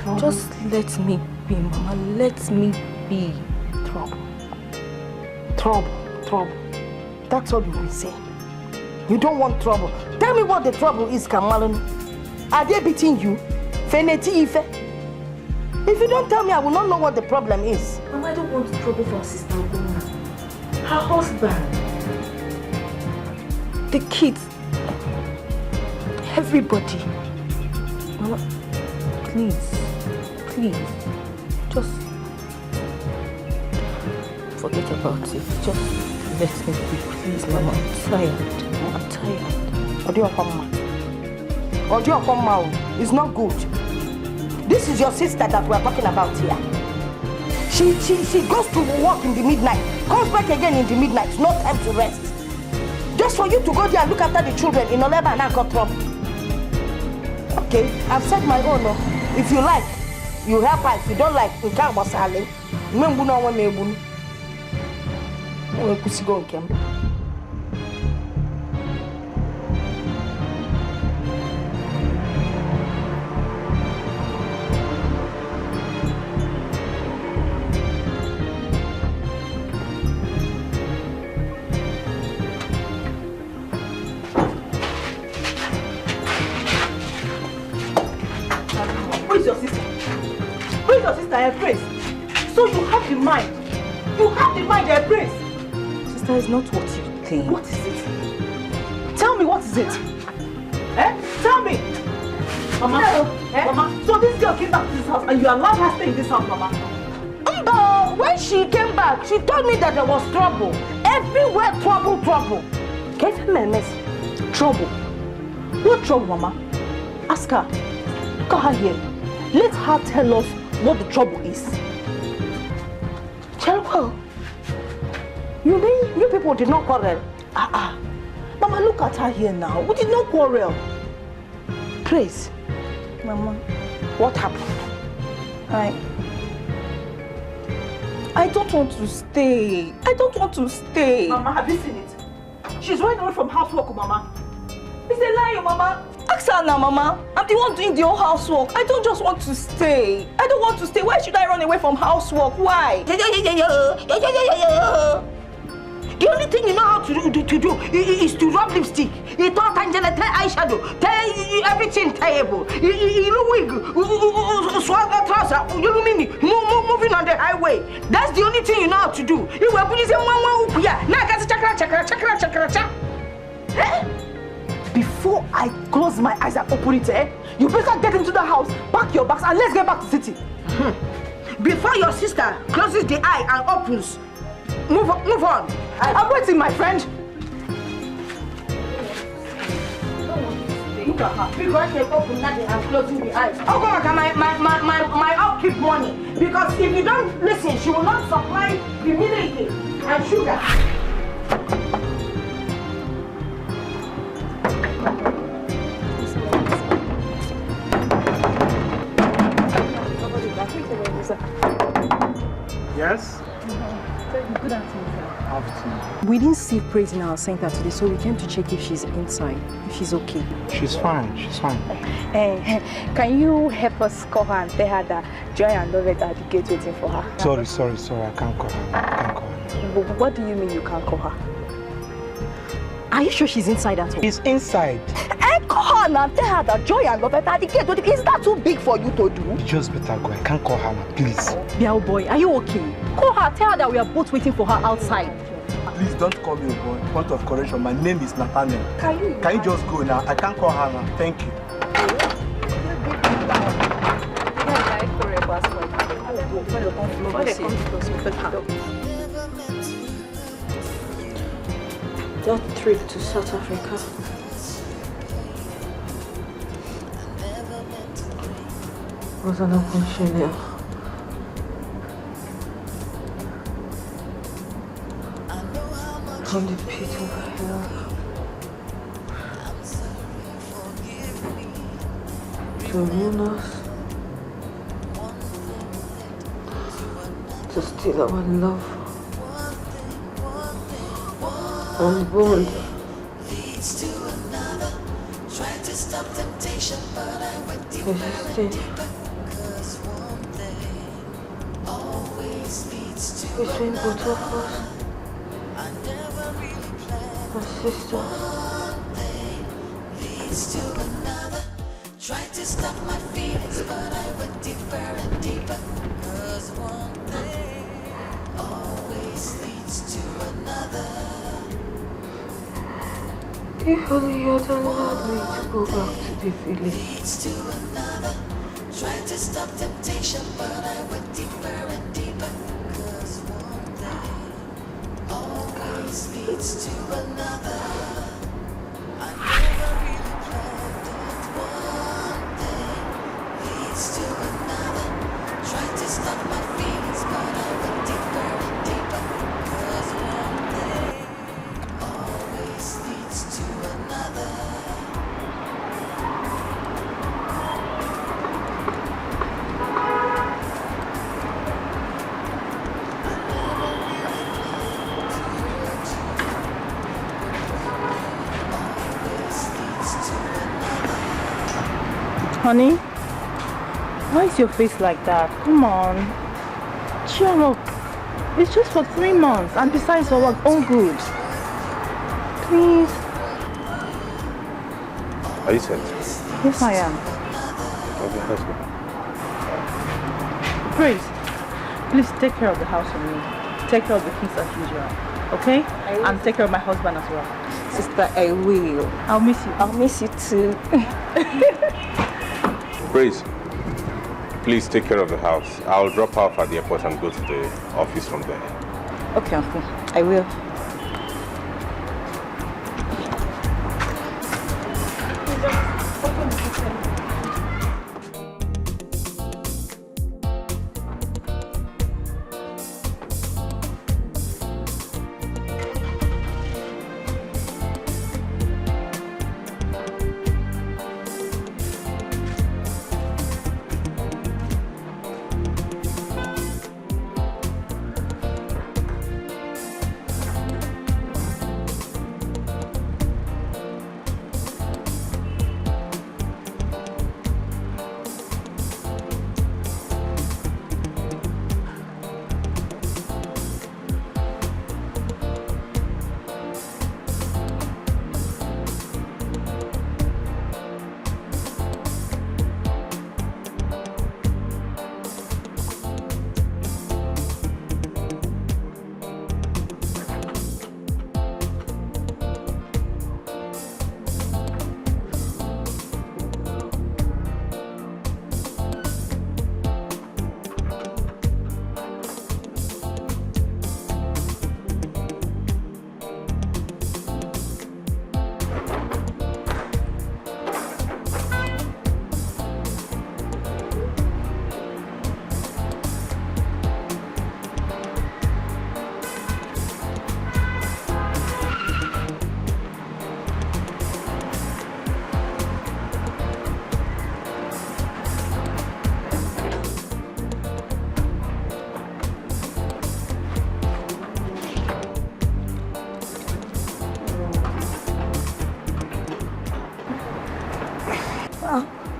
Trouble. Just let me be, Mama. Let me be. Trouble. Trouble. That's all you will say. You don't want trouble. Tell me what the trouble is, Kamalon. Are they beating you? Feneti Ife? If you don't tell me, I will not know what the problem is. Mama, I don't want trouble from Sister Oguna. Her husband. The kids. Everybody. Mama, please. Just forget about it. Just let me be, please, Mama. I'm tired. Odio is not good. This is your sister that we're talking about here. She goes to work in the midnight, comes back again in the midnight, no time to rest. Just for you to go there and look after the children in Oleba and Uncle trouble. Okay, I've said my own. If you like, you help her. If you don't like, you can't was Sally. Praise. So you have the mind. You have the mind, Praise. Sister, it's not what you think. What is it? Tell me, what is it? Tell me. Mama, Mama, so this girl came back to this house and you allowed her to stay in this house, Mama? When she came back, she told me that there was trouble. Everywhere, trouble. Trouble? What trouble, Mama? Ask her. Call her here. Let her tell us what the trouble is. Trouble? You mean you people did not quarrel? Mama, look at her here now. We did not quarrel. Praise. Mama, what happened? I don't want to stay. Mama, have you seen it? She's running away from housework, Mama. It's a lie, Mama. Ask her now, Mama. I'm the one doing the whole housework. I don't just want to stay. I don't want to stay. Why should I run away from housework? Why? The only thing you know how to do is to rub lipstick. You thought Angela tell eyeshadow, tell everything terrible. You know wig, swallow the trouser. You know me, moving on the highway. That's the only thing you know how to do. You were putting one now chakra. Before I close my eyes and open it, you better get into the house, pack your bags, and let's get back to city. Before your sister closes the eye and opens, move on. I'm waiting, my friend. Look at her. Because I can open that and closing the eyes. Oh, come on, my upkeep money. Because if you don't listen, she will not supply immediately and sugar. Yes? Good afternoon, sir. Afternoon. We didn't see Praise in our center today, so we came to check if she's inside, if she's okay. She's fine. Can you help us call her and tell her that Joy and Lovett are at the gate waiting for her? Sorry. I can't call her. What do you mean you can't call her? Are you sure she's inside at all? She's inside. Call her and tell her that Joy and Lovett are at the gate. Is that too big for you to do? You just better go. I can't call her now, please. Biao boy, are you okay? Call her, tell her that we are both waiting for her outside. Please don't call me a boy. Point of correction, my name is Nathaniel. Can you just go now? I can't call her now. Thank you. That trip to South Africa was an unfortunate. From the pit of hell to ruin us, to steal our love and bond. Between both of us, my sister. Tried to stop my feelings, but I went deeper and deeper. Cause one thing always leads to another. If only you had allowed me to go back to the village. Leads to another. Tried to stop temptation, but I went deeper and deeper. Cause one thing always leads to another. I never really planned it. One thing leads to another. Tried to stop my feelings, but I went deeper and deeper. Cause one thing always leads to another. Honey, why is your face like that? Come on, cheer up. It's just for 3 months, and besides, all good. Please. Are you set? Yes, I am. Okay, let's go. Praise, please take care of the house for me. Take care of the kids as usual, okay? And take care of my husband as well. Sister, I will. I'll miss you. I'll miss you too. Praise, please take care of the house. I'll drop off at the airport and go to the office from there. Okay, Uncle. I will.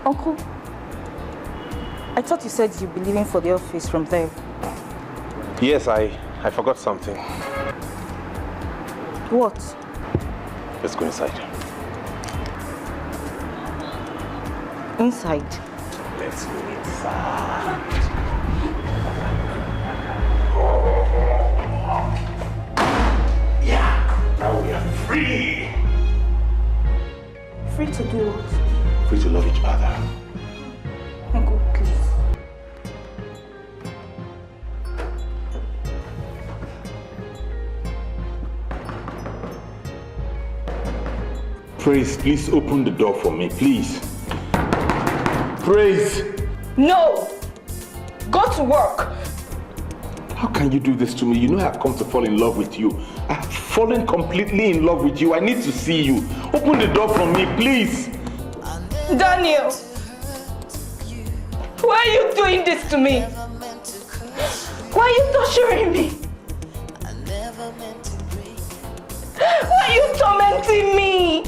Uncle, I thought you said you'd be leaving for the office from there. Yes, I forgot something. What? Let's go inside. Inside? Let's go inside. Yeah, now we are free. Free to do what? Free to love each other. Uncle, please. Praise, please open the door for me, please. Praise! No! Go to work! How can you do this to me? You know I've come to fall in love with you. I've fallen completely in love with you. I need to see you. Open the door for me, please. Daniel! Why are you doing this to me? Why are you torturing me? Why are you tormenting me?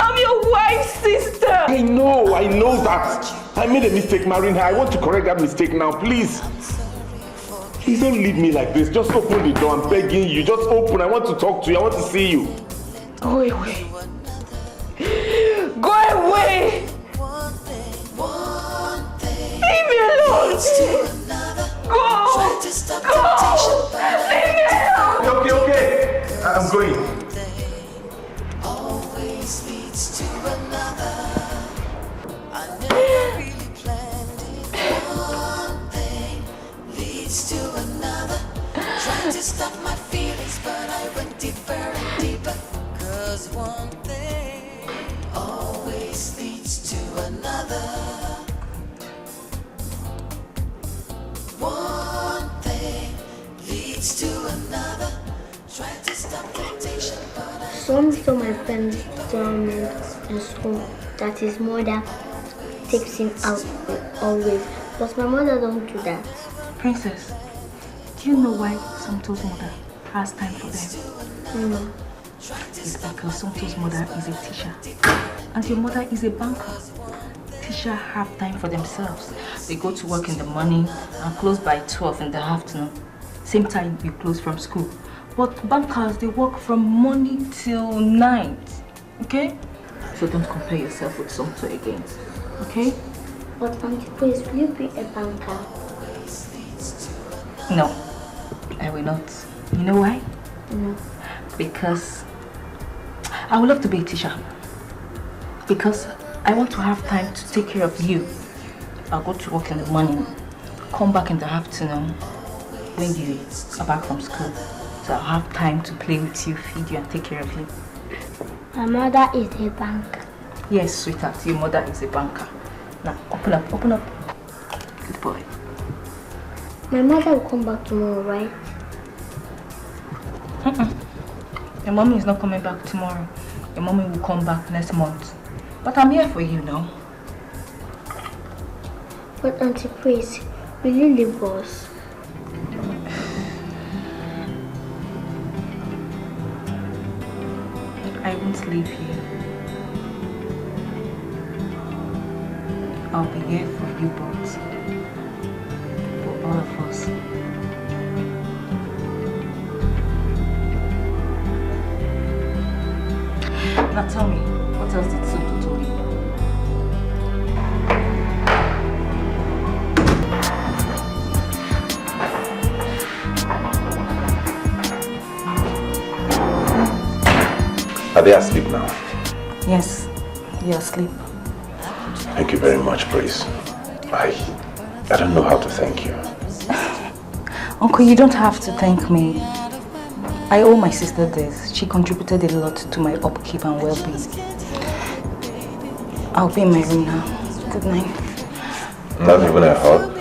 I'm your wife's sister. I know that. I made a mistake marrying her. I want to correct that mistake now, please. Please don't leave me like this. Just open the door. I'm begging you. Just open. I want to talk to you. I want to see you. Go away. Go away. Leave me alone. Go. Go. Leave me alone. Okay. I'm going. Always leads to another. I never really planned it. One thing leads to another. Tried to stop my feelings, but I went deeper and deeper. 'Cause one thing always leads to another. One thing leads to another. Tried to stop temptation, but I Some of my friends tell me in school that his mother takes him out always, but my mother don't do that. Princess, do you know why Somto's mother has time for them? No. It's because Somto's mother is a teacher and your mother is a banker. Teachers have time for themselves. They go to work in the morning and close by 12 in the afternoon. Same time you close from school. But bankers, they work from morning till night. Okay? So don't compare yourself with Somto again. Okay? But Auntie Grace, will you be a banker? No, I will not. You know why? No. Because I would love to be a teacher. Because I want to have time to take care of you. I'll go to work in the morning, come back in the afternoon when you are back from school. So I'll have time to play with you, feed you and take care of you. My mother is a banker. Yes, sweetheart, your mother is a banker. Now, open up, open up. Good boy. My mother will come back tomorrow, right? Your mommy is not coming back tomorrow. Your mommy will come back next month. But I'm here for you now. But Auntie Grace, will you leave us? I won't leave you. I'll be here for you both. For all of us. Now tell me, what else did Somto tell you? Are they asleep now? Yes, you're asleep. Thank you very much, Praise. I don't know how to thank you. Uncle, you don't have to thank me. I owe my sister this. She contributed a lot to my upkeep and well-being. I'll be in my room now. Good night. Not even a hug?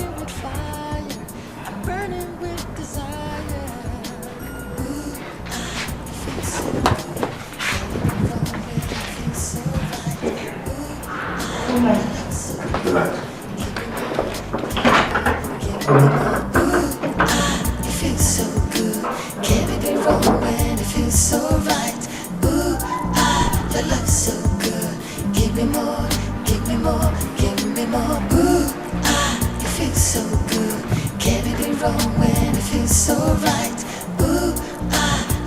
Give me wrong when it feels so right. Ooh,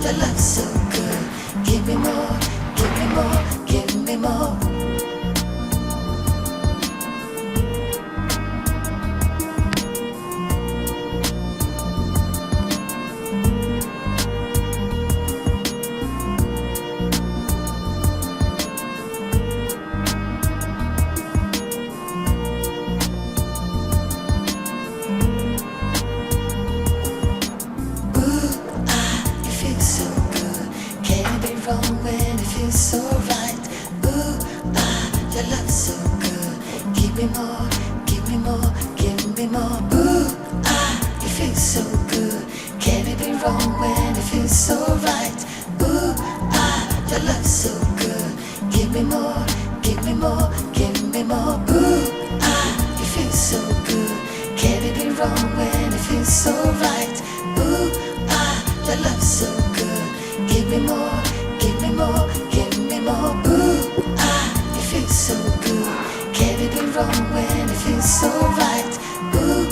your love's so good. Give me more, give me more, give me more. So right, ooh, your love's so good. Give me more, give me more, give me more. Ooh, it feels so good. Can it be wrong when it feels so right? Ooh, your love's so good. Give me more, give me more, give me more. Ooh, it feels so good. Can it be wrong when it feels so right? Ooh, your love's so good. Give me more, give me more. Ooh, it feels so good. Can it be wrong when it feels so right? Ooh,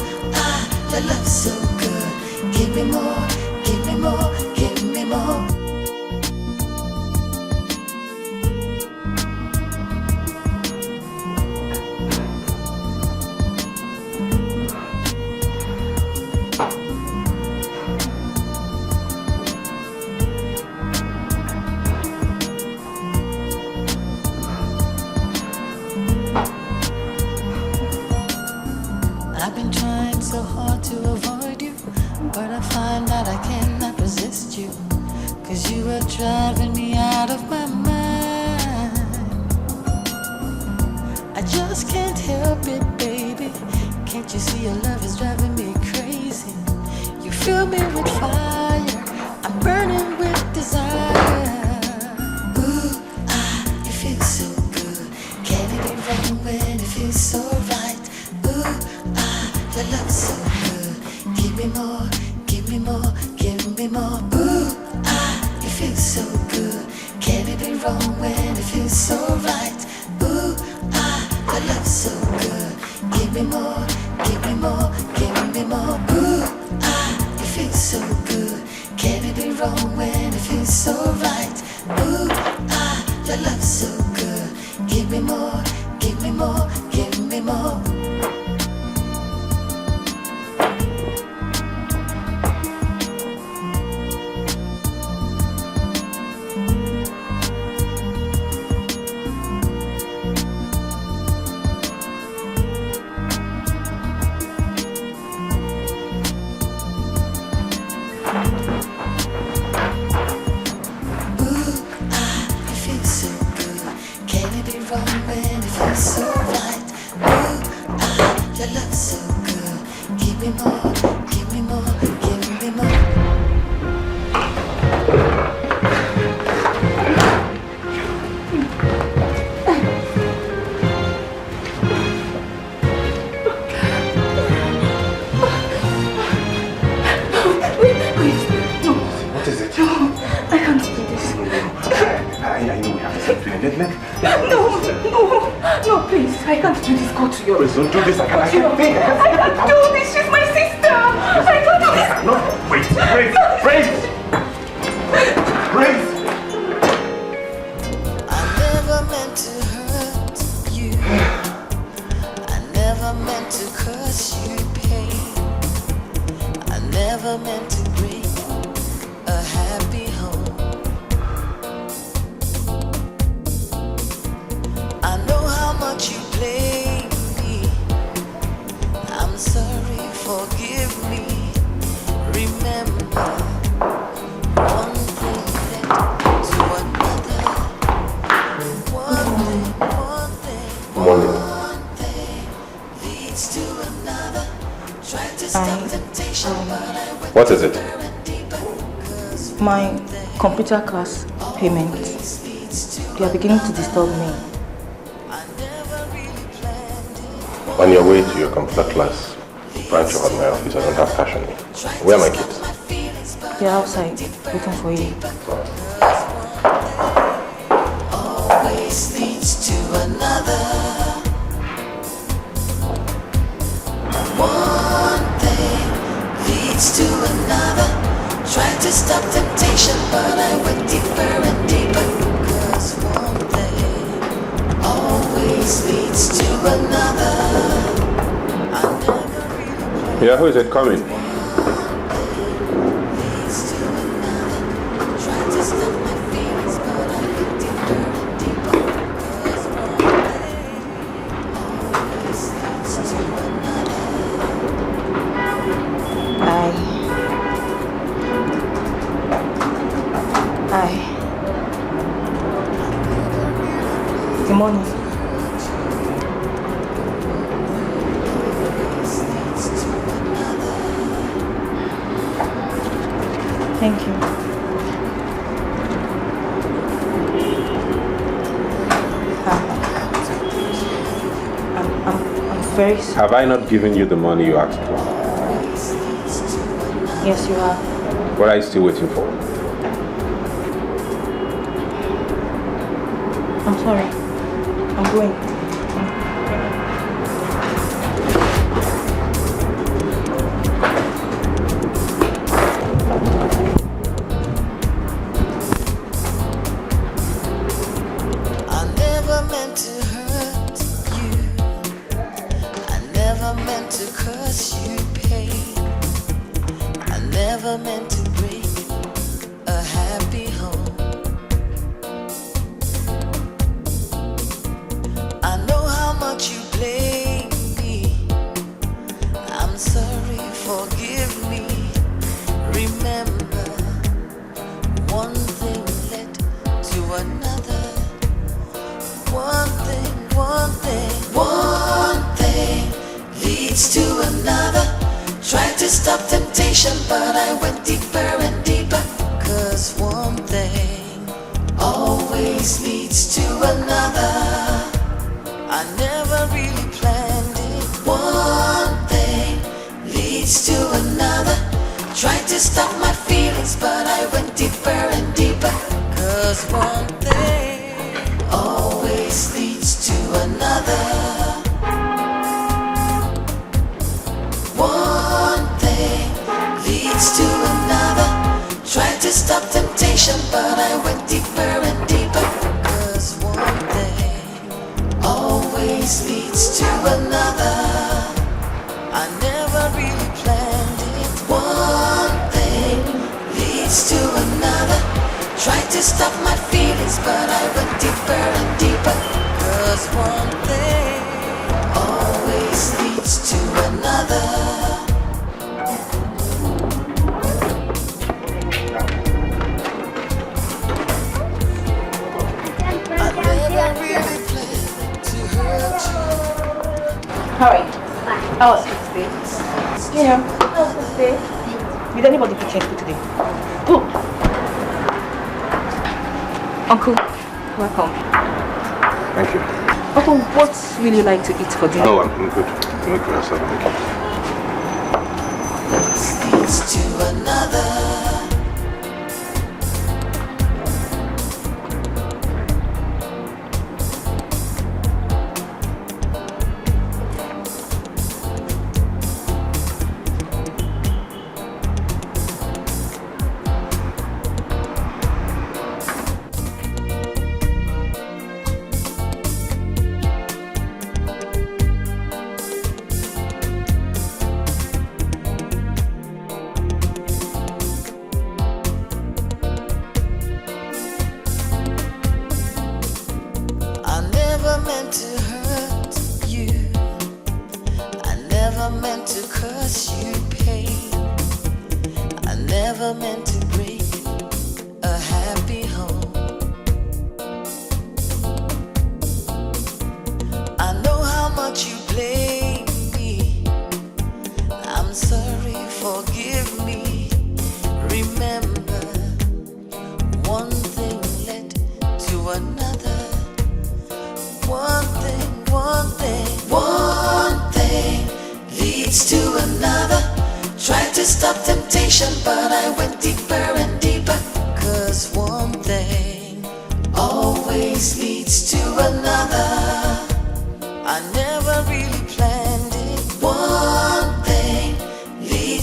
your love's so good. Give me more, give me more, give me more. Driving me out of my mind. I just can't help it, baby. Can't you see your love is driving me crazy? You fill me with fire, I'm burning with desire. Ooh, it feels so good. Can it be wrong when it feels so right? Ooh, your love's so good. Give me more, give me more, give me more. Ooh, it feels so good. Can it be wrong when it feels so right? Ooh, your love's so good. Give me more, give me more, give me more. Ooh, it feels so good. Can it be wrong when it feels so right? Ooh, your love's so good. Give me more, give me more, give me more. Don't do this, I can't think. I can't do this, she's my sister. I can't do this. No, wait, Grace. I never meant to hurt you. I never meant to cause you pain. I never meant to break a happy home. I know how much you play. I'm sorry, forgive me. Remember, one thing led to another. One thing leads to another. Try to stop temptation, but I went. What is it? My computer class payment. They are beginning to disturb me. On your way to your computer class, branch of my office, I don't have cash on me. Where are my kids? They're outside, waiting for you. Always leads to another. One thing leads to another. Tried to stop temptation, but I went deeper and deeper. 'Cause one thing always leads to another. Yeah, who is it coming? Good morning. Thank you. I'm very sorry. Have I not given you the money you asked for? Yes, you have. What are you still waiting for? I'm sorry. I'm going. How are you? How was it today? Yeah. How was it today? Did anybody pick change for today? Oh. Uncle, welcome. Thank you. Uncle, what will you like to eat for dinner? No, I'm good. I'm good for yourself. Thank you. Leads to another.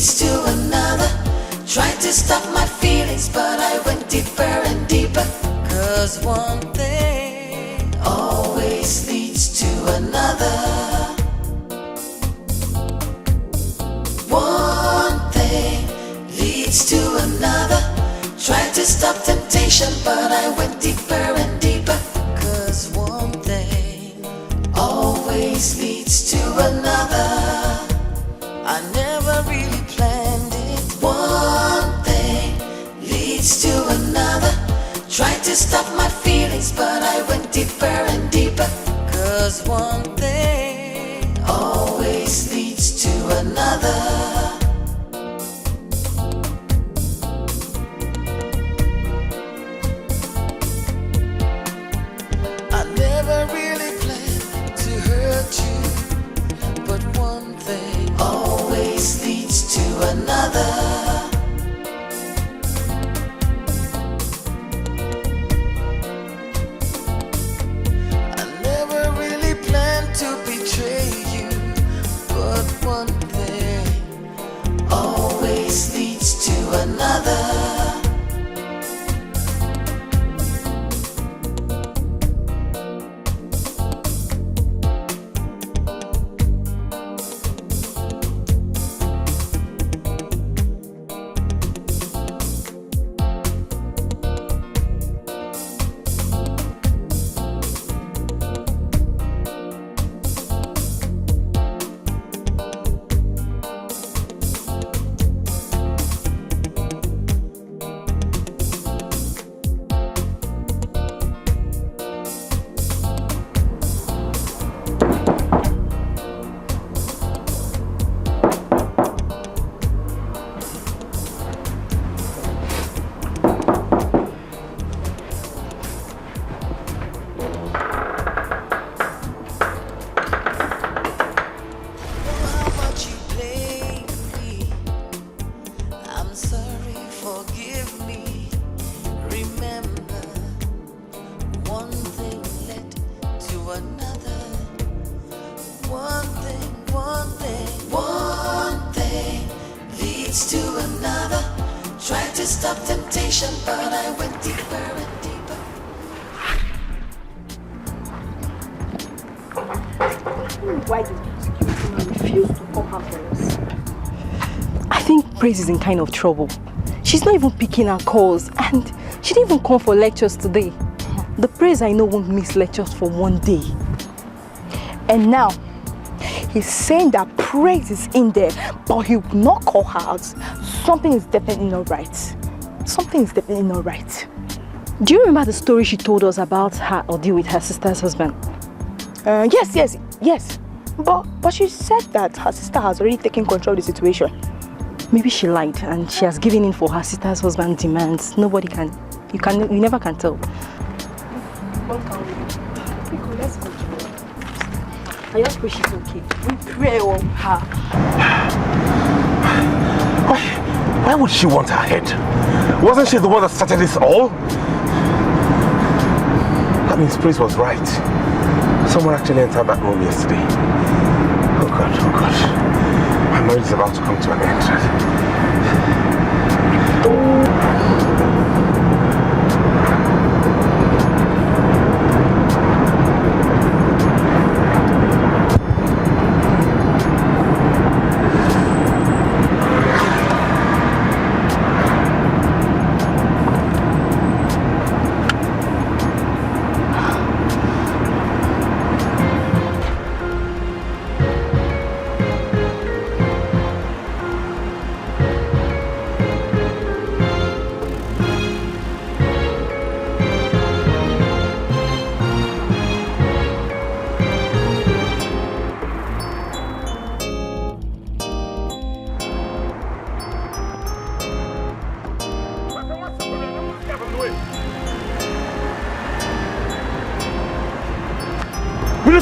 To another. 'Cause one thing always leads to another. One thing leads to another. Tried to stop temptation, but I went deeper and deeper. 'Cause one thing always leads to another. I never really planned it. One thing leads to another. Tried to stop my feelings, but I went deeper and deeper. 'Cause one thing always leads to another. I never really planned to hurt you, but one thing always leads to another. I never really planned to betray you, but one thing always leads to another. Praise is in kind of trouble. She's not even picking her calls, and she didn't even come for lectures today. The Praise I know won't miss lectures for one day. And now, he's saying that Praise is in there, but he will not call her out. Something is definitely not right. Something is definitely not right. Do you remember the story she told us about her ordeal with her sister's husband? Yes. But she said that her sister has already taken control of the situation. Maybe she lied and she has given in for her sister's husband's demands. Nobody can, you never can tell. What can we do? Pico, let's go to her. I just pray she's okay. We pray on her. Why would she want her head? Wasn't she the one that started this all? That means Praise was right. Someone actually entered that room yesterday. Oh God. My marriage is about to come to an end.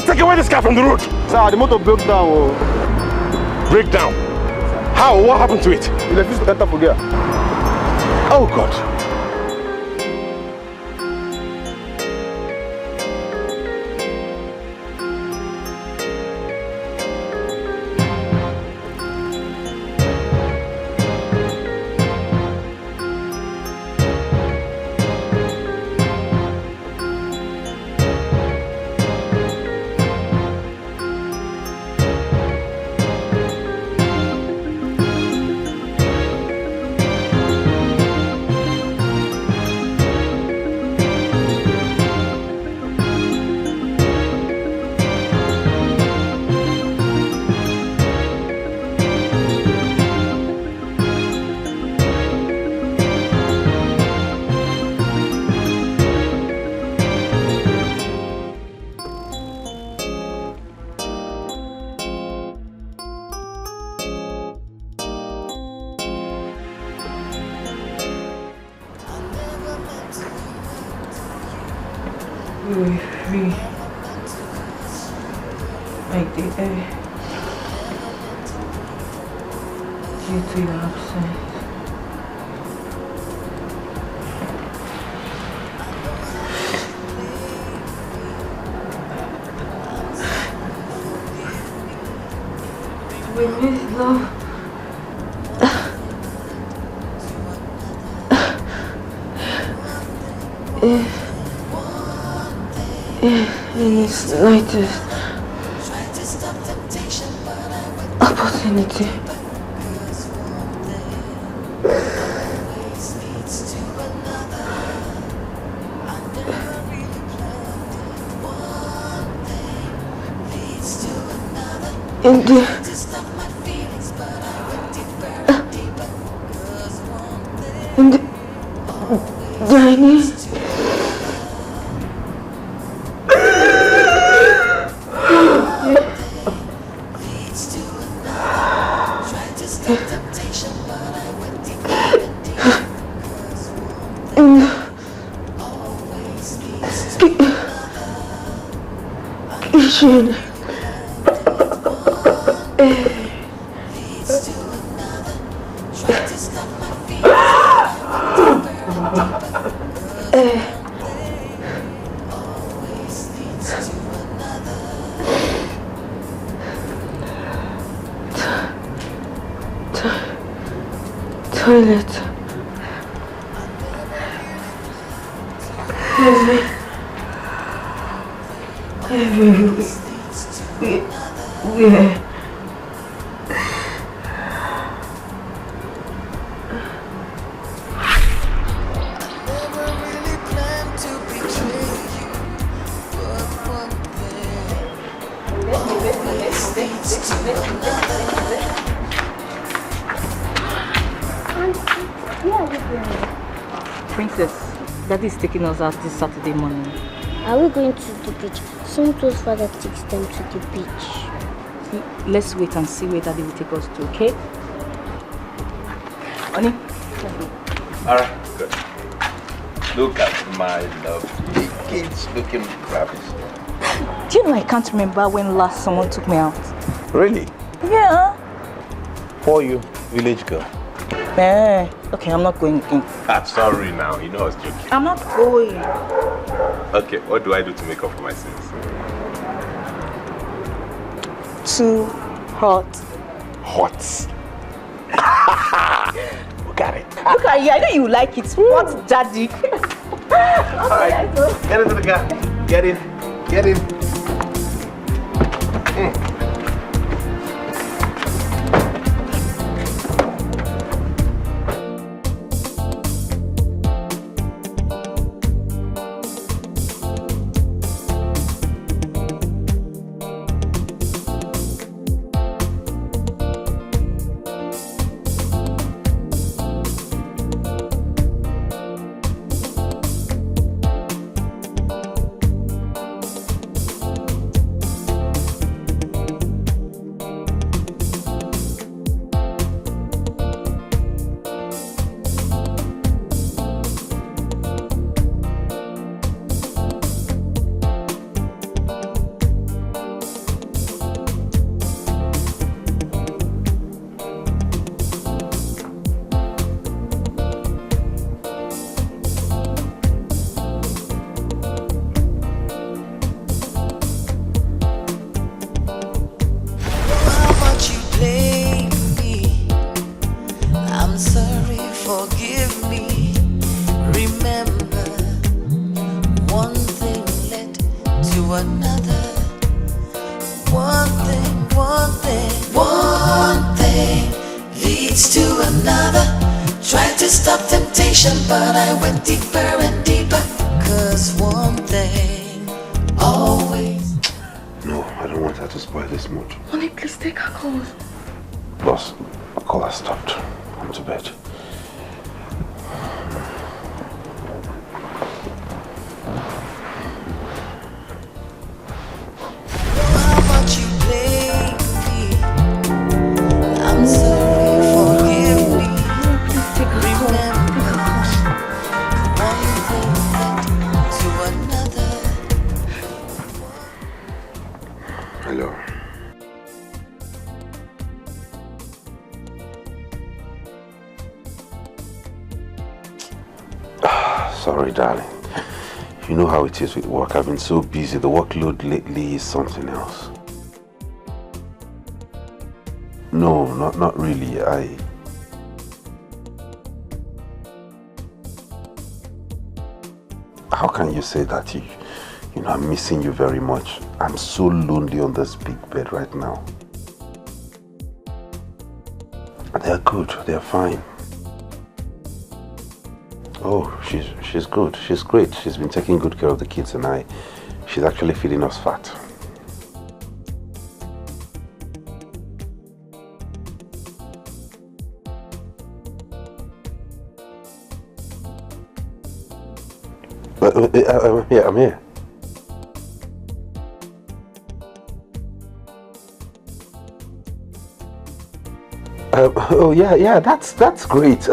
Take away this car from the road. Sir, the motor broke down. Oh. Break down? How? What happened to it? It refused to enter for gear. Oh God. we were free. Like the air. Due to your absence. We miss love. In its lightest opportunity. In the dining. Kitchen. Toilet. Everywhere. Princess, Daddy's taking us out this Saturday morning. Are we going to the beach? Some told father takes them to the beach. Let's wait and see where Daddy will take us to, okay? Honey? Alright, good. Look at my lovely kids looking ravished. Do you know I can't remember when last someone took me out? Really? Yeah. For you, village girl. Okay, I'm not going in. Sorry now, you know I was joking. I'm not going. Okay, what do I do to make up for my sins? Too hot. Hot? Look at it. Look at you, I know you like it. What, Daddy? Alright, get into the car. Get in. Get in. But I went deeper and deeper. Cause one thing always. No, I don't want her to spoil this mood. Honey, please take her calls. Boss, call has stopped. I'm to bed. How much you play me. I'm sorry, forgive me. Remember, one thing led to another. Sorry, darling. You know how it is with work. I've been so busy. The workload lately is something else. No, not really. How can you say that? You know, I'm missing you very much. I'm so lonely on this big bed right now. They're good. They're fine. Oh, she's good. She's great. She's been taking good care of the kids and she's actually feeding us fat. Yeah, I'm here. Oh yeah, that's great.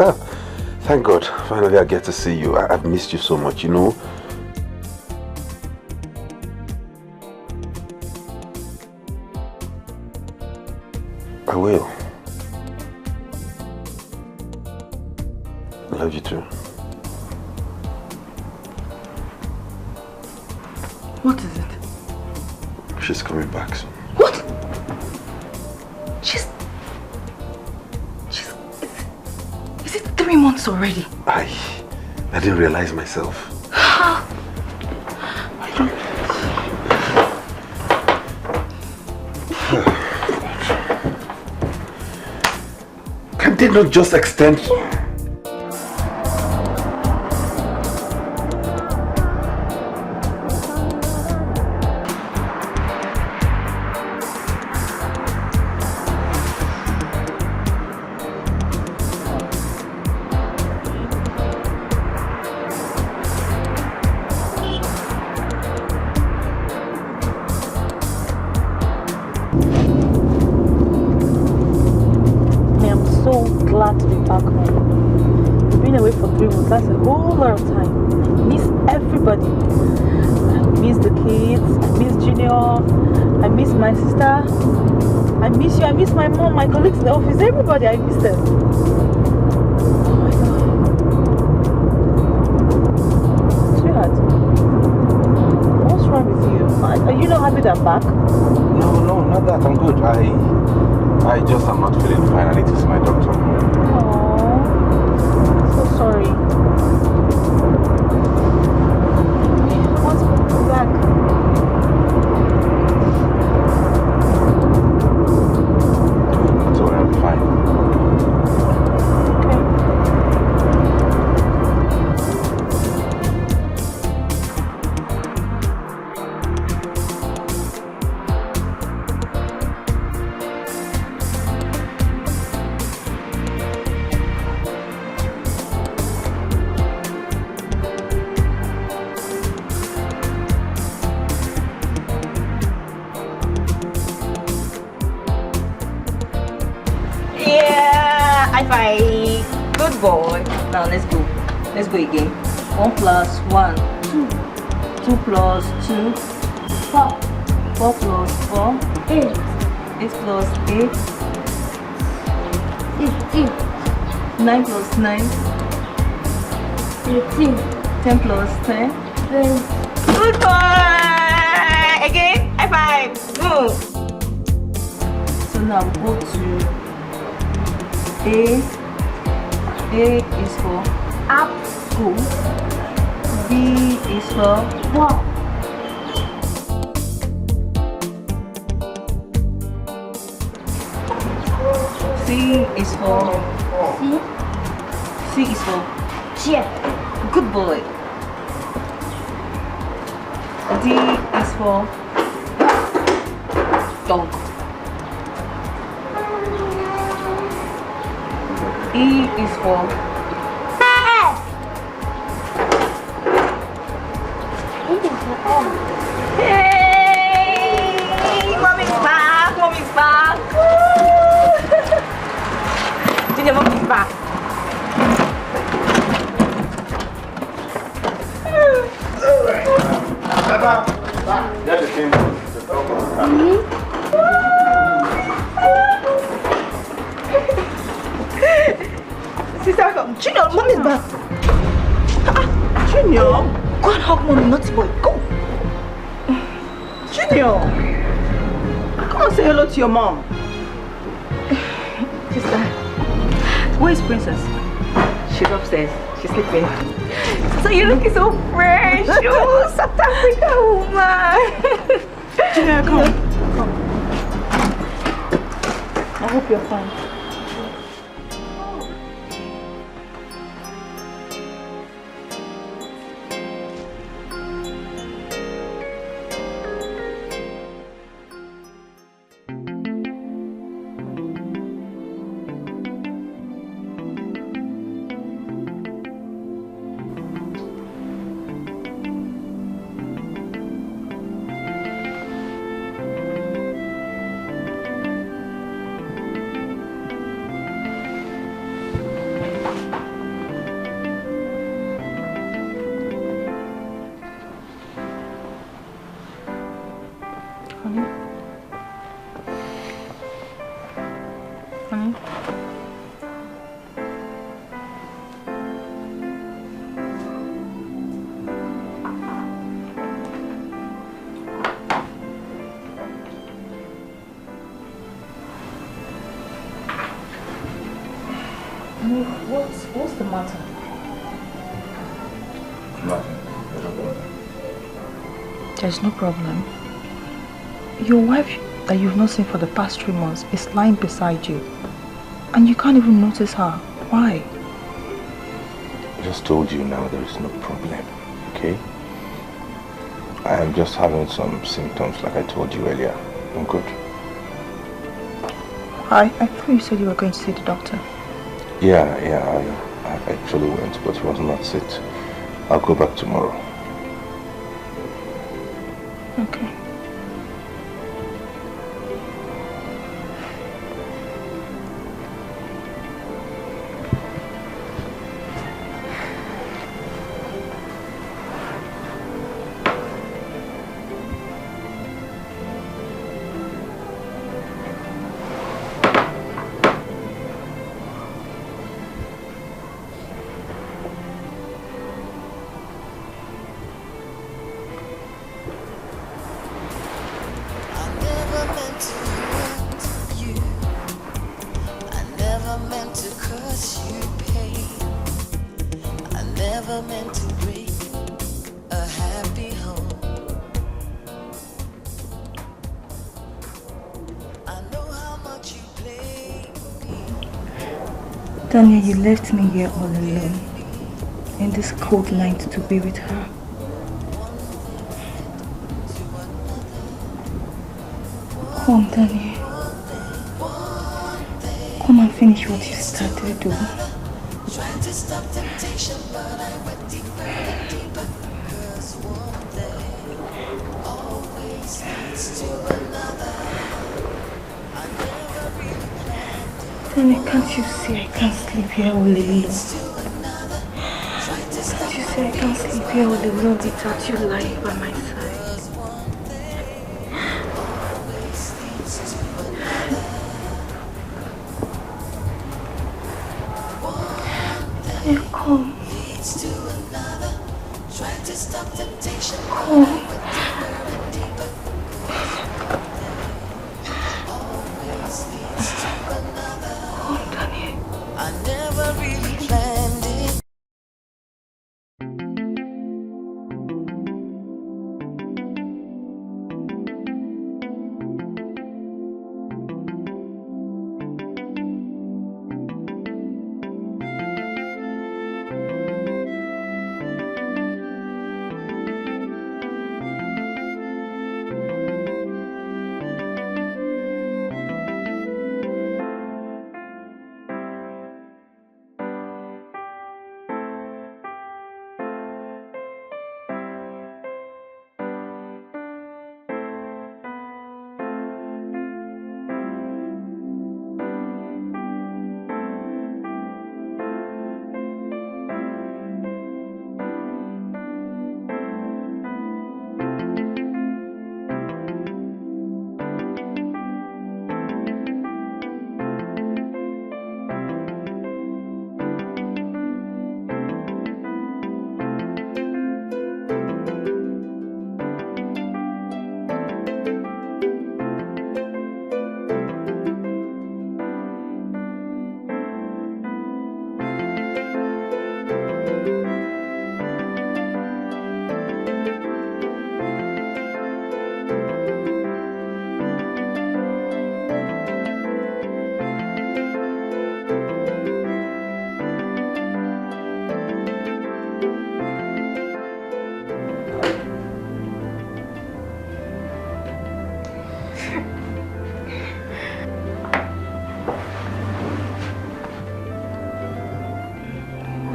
Thank God, finally I get to see you. I've missed you so much, you know. I will. I love you too. What is it? She's coming back soon. What? Is it 3 months already? I didn't realize myself. Can they not just extend? That's a whole lot of time. I miss everybody. I miss the kids. I miss Junior. I miss my sister. I miss you. I miss my mom, my colleagues in the office. Everybody, I miss them. Oh my God. Sweetheart, what's wrong with you? Are you not happy that I'm back? No, not that. I'm good. I just am not feeling fine. I need to see my doctor. Oh, so sorry. Good boy. Now let's go. Let's go again. 1 plus 1, 2. 2 plus 2, 4. 4 plus 4, 8. 8 plus 8, 15. 9 plus 9, 18. 10 plus 10, 20. Good boy. Again. High five. Move. So now we go to A. A is for apple. B is for ball. C is for C is for chair. Good boy. D is for dog. E is for F. E is for F. Hey! Mommy's back! Mommy's back! Junior, mommy's back! Alright. Get the thing. Sister, Junior, mommy's back. Junior! Go and hug mommy, naughty boy. Go! Junior! Come and say hello to your mom. Sister, where is Princess? She's upstairs. She's sleeping. So you're looking so fresh. Oh, South Africa woman. Junior, come. I hope you're fine. What's the matter? Nothing. There's no problem. Your wife that you've not seen for the past 3 months is lying beside you. And you can't even notice her. Why? I just told you now there is no problem, okay? I am just having some symptoms like I told you earlier. I'm good. I thought you said you were going to see the doctor. Yeah, I actually went, but he was not sick. I'll go back tomorrow. Okay. Daniel, you left me here all alone in this cold night to be with her. Come, Daniel. Come and finish what you started doing. Trying to stop temptation, but I went deeper and deeper. 'Cause one thing always leads to another. I never really planned it. Daniel, can't you see I can't sleep here all alone? Can't you see I can't sleep here all alone without you lying by my side? Daniel, come. Come. I never really planned it.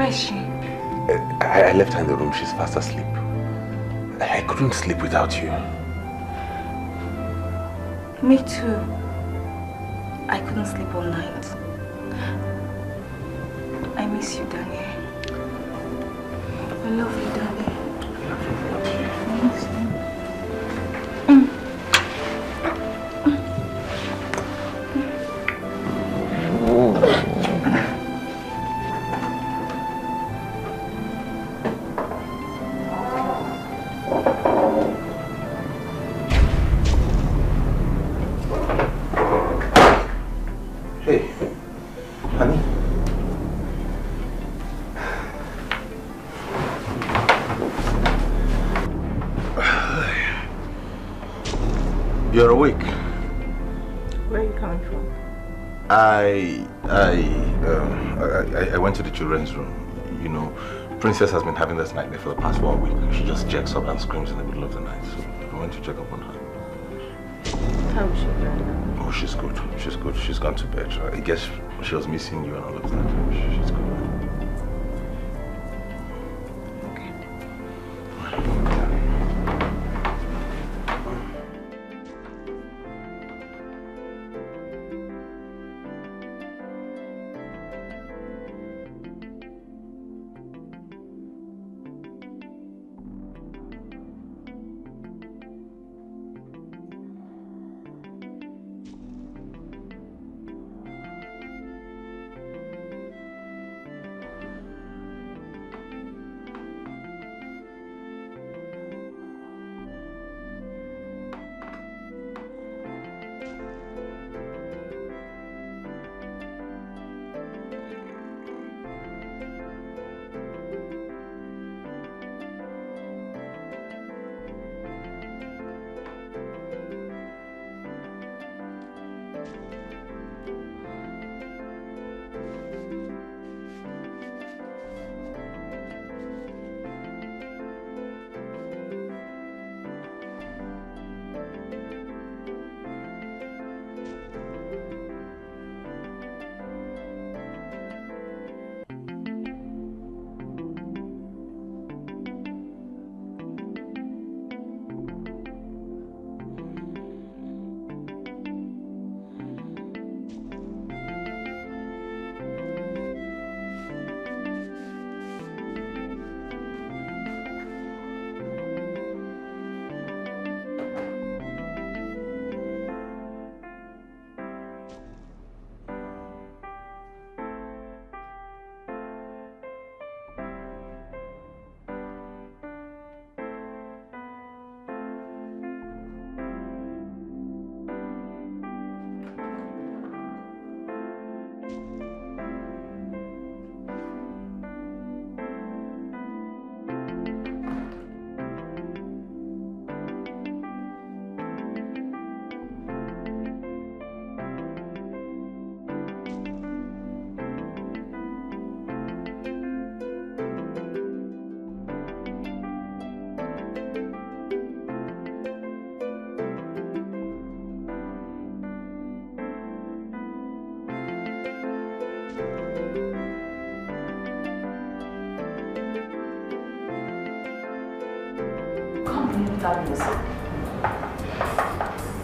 Where is she? I left her in the room. She's fast asleep. I couldn't sleep without you. Me too. I couldn't sleep all night. I miss you, Daniel. I love you, Daniel. I miss you. You're awake. Where are you coming from? I went to the children's room. You know, Princess has been having this nightmare for the past 1 week. She just jerks up and screams in the middle of the night. So I went to check up on her. How is she doing? Oh, she's good. She's good. She's gone to bed. I guess she was missing you and all of that. She's good.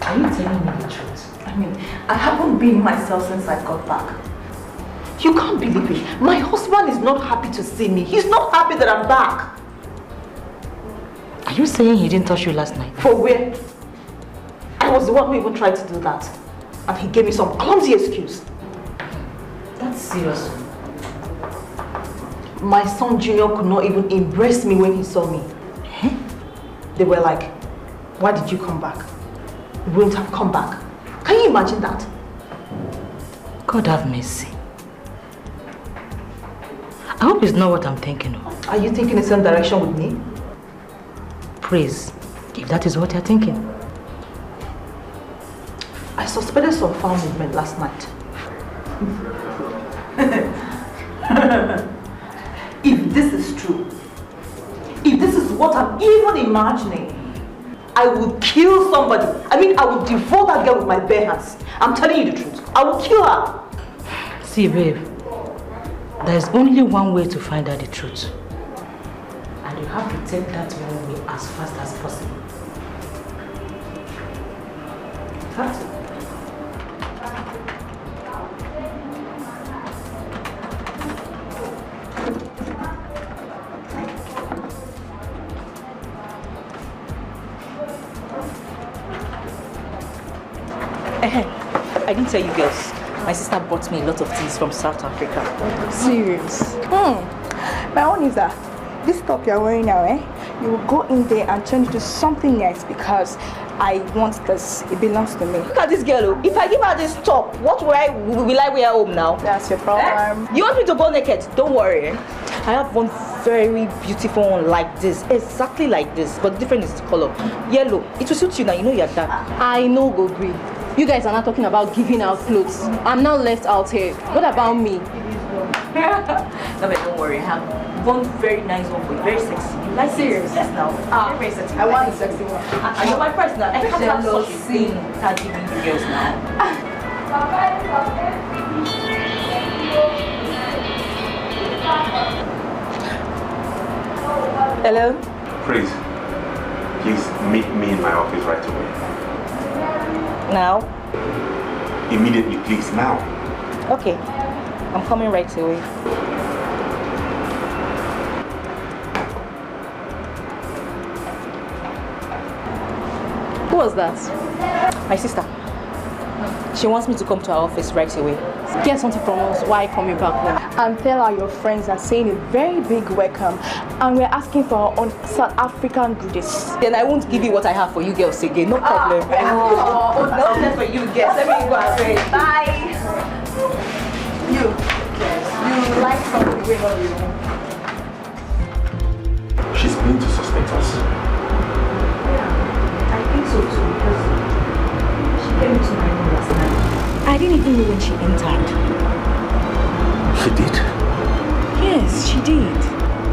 Are you telling me the truth? I mean, I haven't been myself since I got back. You can't believe it. My husband is not happy to see me. He's not happy that I'm back. Are you saying he didn't touch you last night? For where? I was the one who even tried to do that. And he gave me some clumsy excuse. That's serious. My son Junior could not even embrace me when he saw me. They were like, why did you come back? You wouldn't have come back. Can you imagine that? God have mercy. I hope it's not what I'm thinking of. Are you thinking the same direction with me? Please, if that is what you're thinking. I suspected some foul movement last night. If this is true, if this is what I'm even imagining, I will kill somebody. I mean, I will devour that girl with my bare hands. I'm telling you the truth. I will kill her. See, babe, There's only one way to find out the truth. And you have to take that one way as fast as possible. You have to. I didn't tell you girls. My sister bought me a lot of things from South Africa. Serious? My own is that this top you're wearing now, you will go in there and turn it to something else because I want this. It belongs to me. Look at this girl. If I give her this top, what will I wear home now? That's your problem. You want me to go naked? Don't worry. I have one very beautiful one like this. Exactly like this. But different is the color. Yellow. It will suit you now. You know you're dark. I know, go green. You guys are not talking about giving out clothes. I'm now left out here. What about me? No, but don't worry. I have one very nice one for you. Very sexy. You like serious? Yes, now. Very sexy. I want the sexy one. And you're my first now. I can't have such a thing. Can't give me the girls now. Hello? Please meet me in my office right away. Now? Immediately, please, now. Okay. I'm coming right away. Who was that? My sister. She wants me to come to her office right away. Get something from us. Why coming back home? And tell her your friends are saying a very big welcome and we're asking for our own South African goodies. Then I won't give you what I have for you girls again. No problem. No problem for you girls. Let me go away. Bye. You like something going on with you. She's going to suspect us. I think so too because she came into my room last night. I didn't even know when she entered. She did? Yes, she did.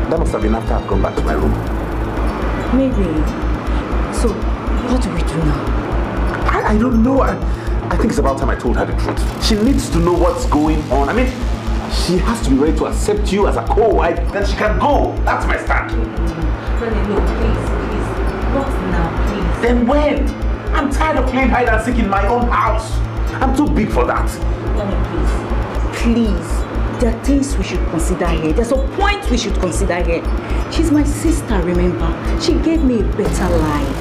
That must have been after I've gone back to my room. Maybe. So, what do we do now? I don't know. I think it's about time I told her the truth. She needs to know what's going on. I mean, she has to be ready to accept you as a co-wife. Then she can go. That's my stand. Really, no, please. Not now, please. Then when? I'm tired of playing hide and seek in my own house. I'm too big for that. Please. There are things we should consider here. There's a point we should consider here. She's my sister, remember? She gave me a better life.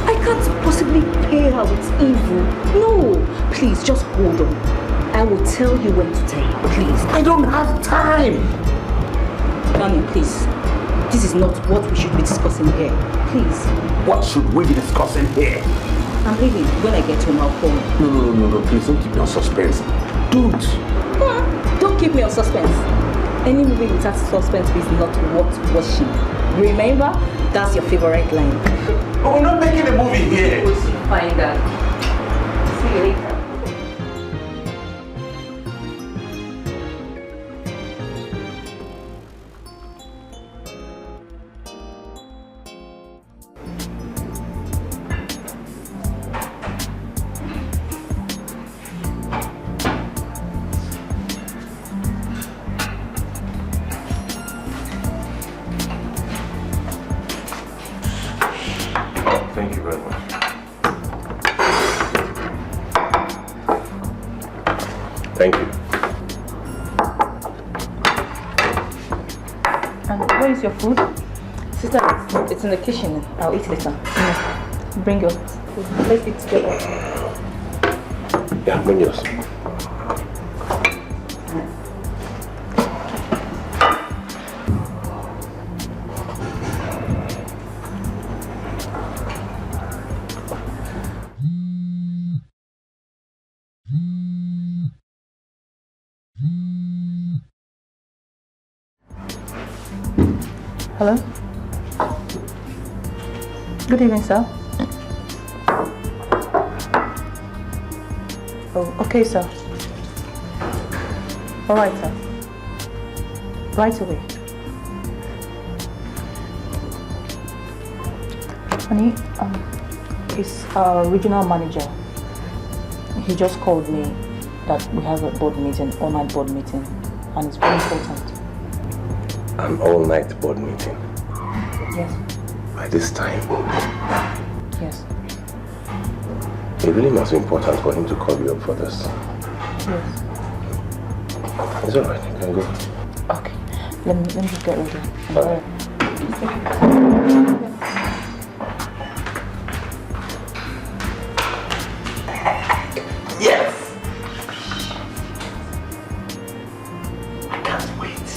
I can't possibly pay her with evil. No. Please, just hold on. I will tell you when to tell her, please. I don't have time. Nani, please. This is not what we should be discussing here. Please. What should we be discussing here? I'm leaving. When I get home, I'll call you. No. Please don't keep me on suspense. Don't. Don't keep me on suspense. Any movie without suspense is not worth watching. Remember, that's your favorite line. But we're not making a movie here. We'll soon find out. See you later. Thank you very much. Thank you. And where is your food? Sister, it's in the kitchen. I'll eat later. Bring yours. Let's eat together. Yeah, bring yours. Hello? Good evening, sir. Oh, okay, sir. All right, sir. Right away. Honey, it's our regional manager. He just called me that we have a board meeting, online board meeting, and it's very important. An all-night board meeting? Yes. By this time? Yes. It really must be important for him to call you up for this. Yes. It's alright, you can go. Okay. Let me just get ready. Alright. Yes! I can't wait.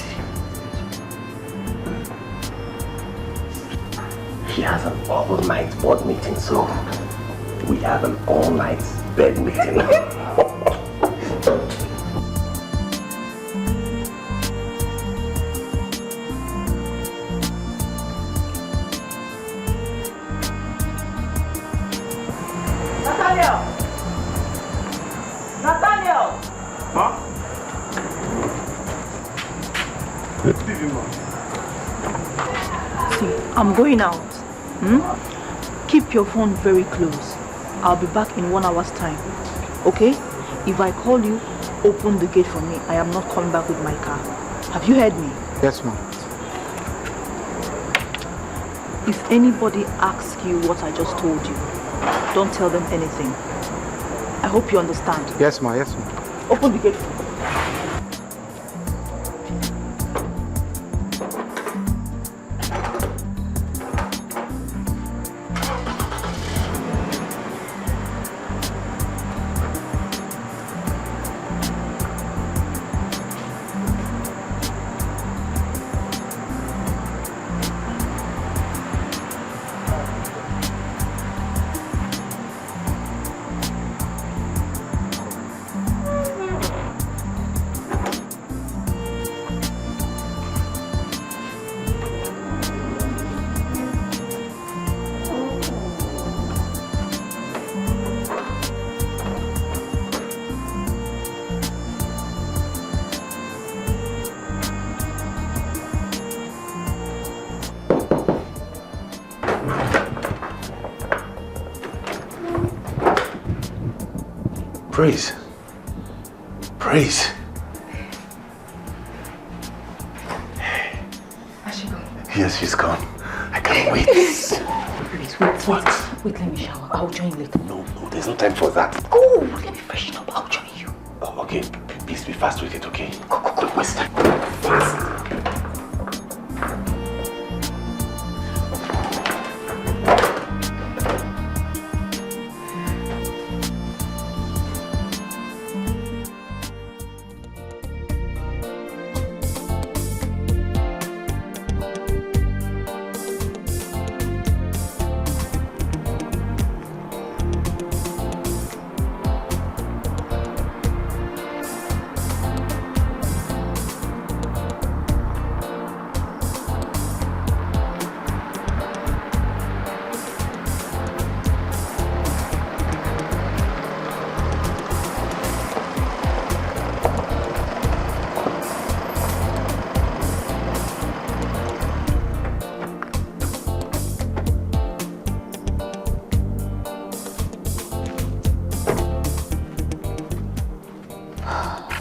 He has an all-night board meeting, so we have an all-night bed meeting. I'm going out. Keep your phone very close. I'll be back in 1 hour's time. Okay? If I call you, open the gate for me. I am not coming back with my car. Have you heard me? Yes, ma'am. If anybody asks you what I just told you, don't tell them anything. I hope you understand. Yes, ma'am. Yes, ma'am. Open the gate for me. Praise. Praise. Has she gone? Yes, she's gone. I can't wait. Please, wait, let me shower. I'll join you later. No, there's no time for that. Oh, let me freshen up. I'll join you. Oh, okay, please be fast with it, okay? Go. Don't waste time. Fast.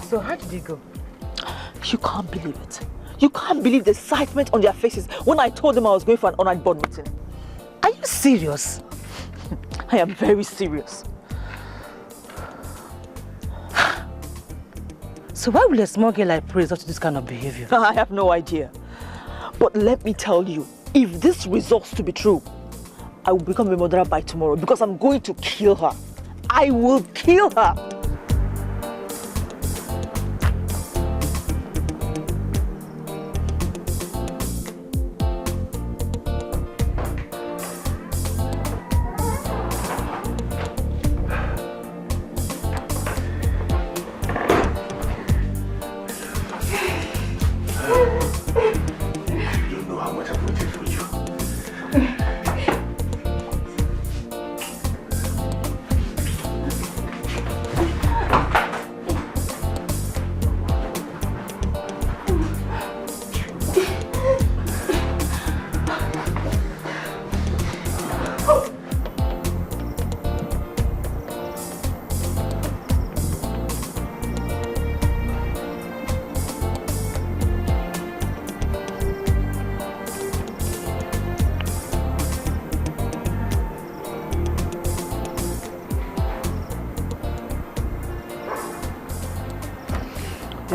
So how did you go? You can't believe it. You can't believe the excitement on their faces when I told them I was going for an online board meeting. Are you serious? I am very serious. So why will a small girl like Praise up to this kind of behavior? I have no idea. But let me tell you, if this results to be true, I will become a murderer by tomorrow because I'm going to kill her. I will kill her.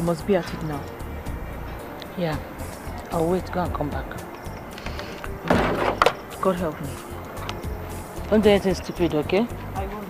must be at it now. Yeah. I'll wait. Go and come back. God help me. Don't do anything stupid, okay? I won't.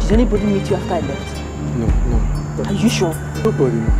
Did anybody meet you after I left? No. Are you sure? Nobody, no.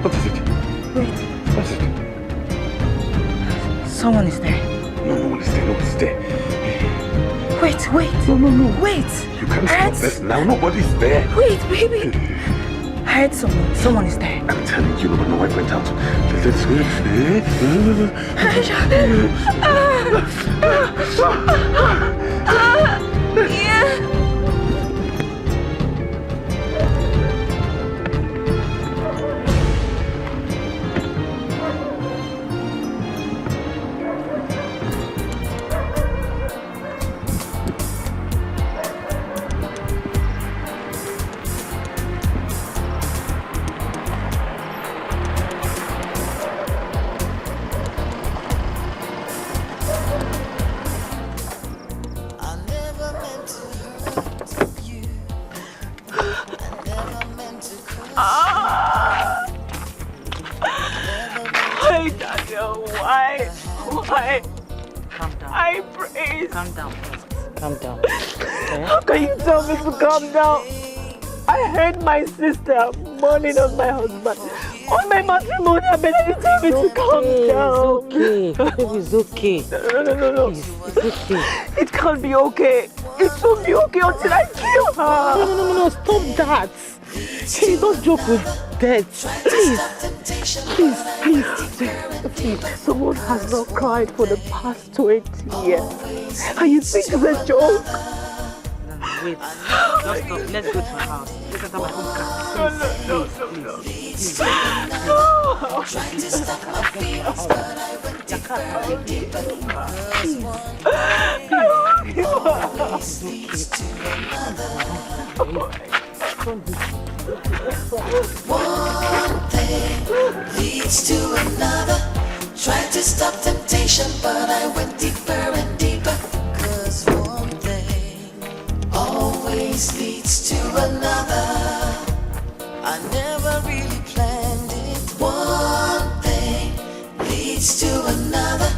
What is it? Wait. What is it? Someone is there. No one is there. No one is there. Wait. No. Wait. You can't stop this now. Nobody's there. Wait, baby. I heard someone. Someone is there. I'm telling you, no, I went out. Let's go. Yeah. Calm down. I praise. Calm down first. Calm down. How can you tell me to calm down? I heard my sister mourning on my husband. On my matrimonial bed, and you tell me to calm down. It's okay. It's okay. No. Please, it's okay. It can't be okay. It won't be okay until I kill her. No. Stop that. Hey, don't joke with death. Please. Someone has not cried for the past 20 years. And you think it's a joke? Wait, just stop. Let's go to my house. Let's enter my home car. Please. Trying to stop my feelings, but I went deeper and deeper. Always leads to another. One thing leads to another. Tried to stop temptation, but I went deeper and deeper. 'Cause one thing always leads to another. I never really planned it. One thing leads to another.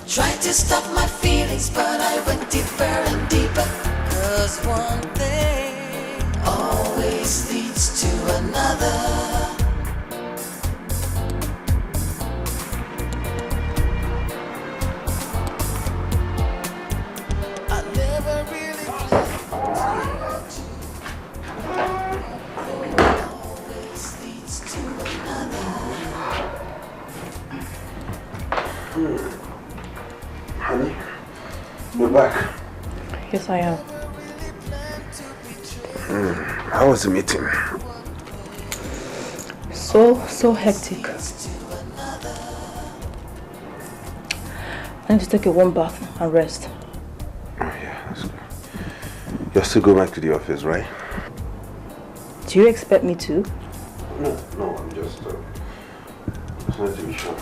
Tried to stop my feelings, but I went deeper and deeper. 'Cause one thing always leads to another. I never really planned it. Always leads to another. Honey, you're back. Yes, I am. How was the meeting? So hectic. I need to take a warm bath and rest. Oh yeah, that's good. You'll still go back to the office, right? Do you expect me to? No, I'm just wanted to be sure.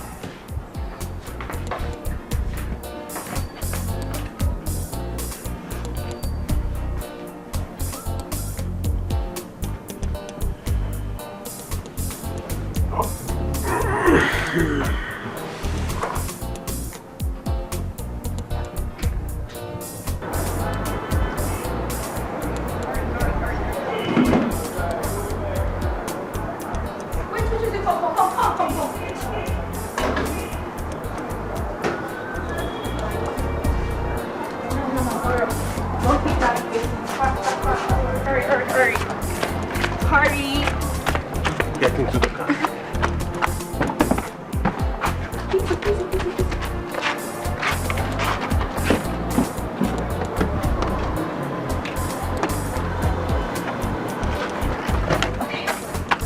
Get into the car.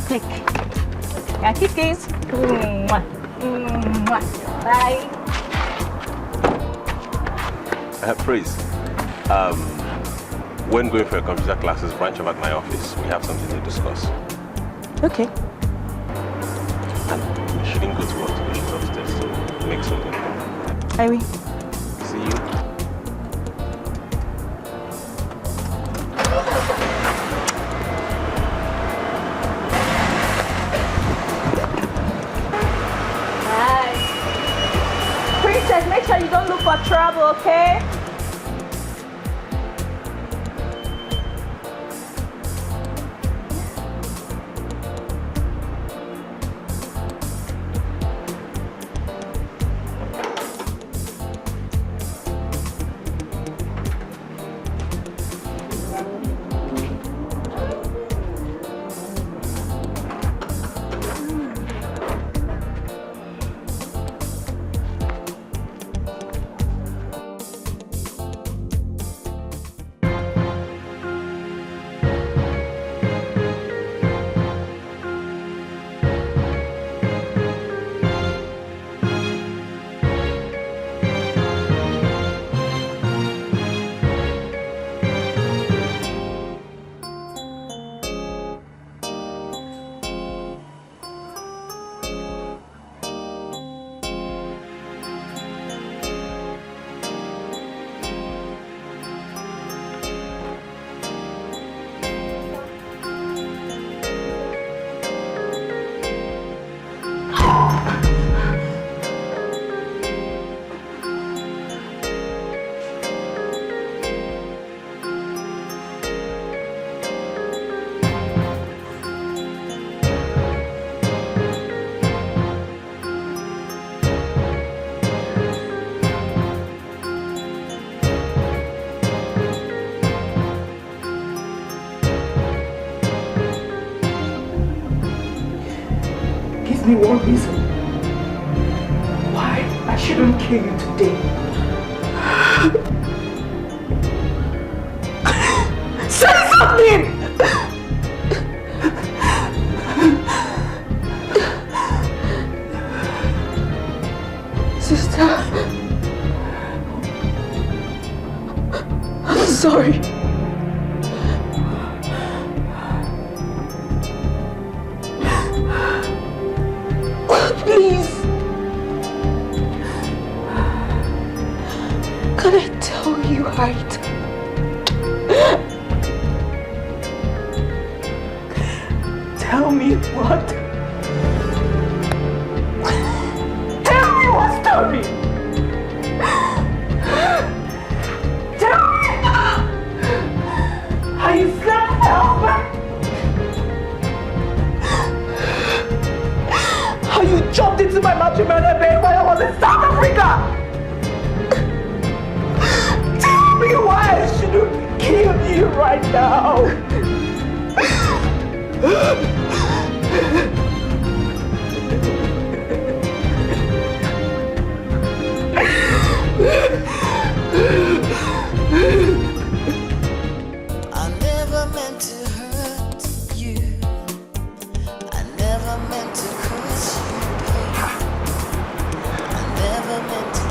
Take. Yeah, kisses. Bye. Praise. When going for a computer classes, branch over at my office. We have something to discuss. Okay. And we shouldn't go to work. We should upstairs to make something. I will. See you. Bye. Princess, make sure you don't look for trouble, okay? me one reason why I shouldn't kill you today. Say something! Sister, I'm sorry. Please, can I tell you right? Tell me what? Tell me what story? Tell me how you slept with your husband? How you jumped into my matrimonial bed while I was in South Africa? Tell me why I shouldn't kill you right now. I never meant to hurt you. I never meant to curse you. I never meant to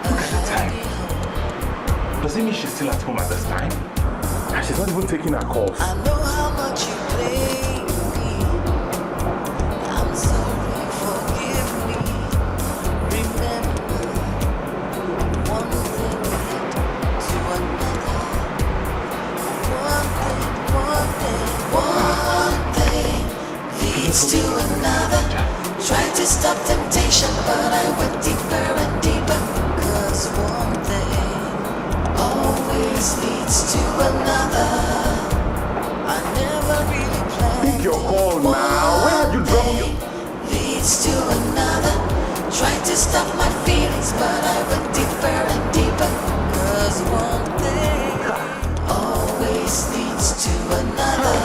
break a happy home. Does it mean she's still at home at this time? And she's not even taking her calls. I know how much you play me. I'm sorry, forgive me. Remember, one thing led to another. One thing leads to another. Tried to stop temptation, but I went deeper and deeper. 'Cause one thing always leads to another. I never really planned. Pick your call now. Where have you dropped your... Leads to another. Tried to stop my feelings, but I went deeper and deeper. 'Cause one thing always leads to another.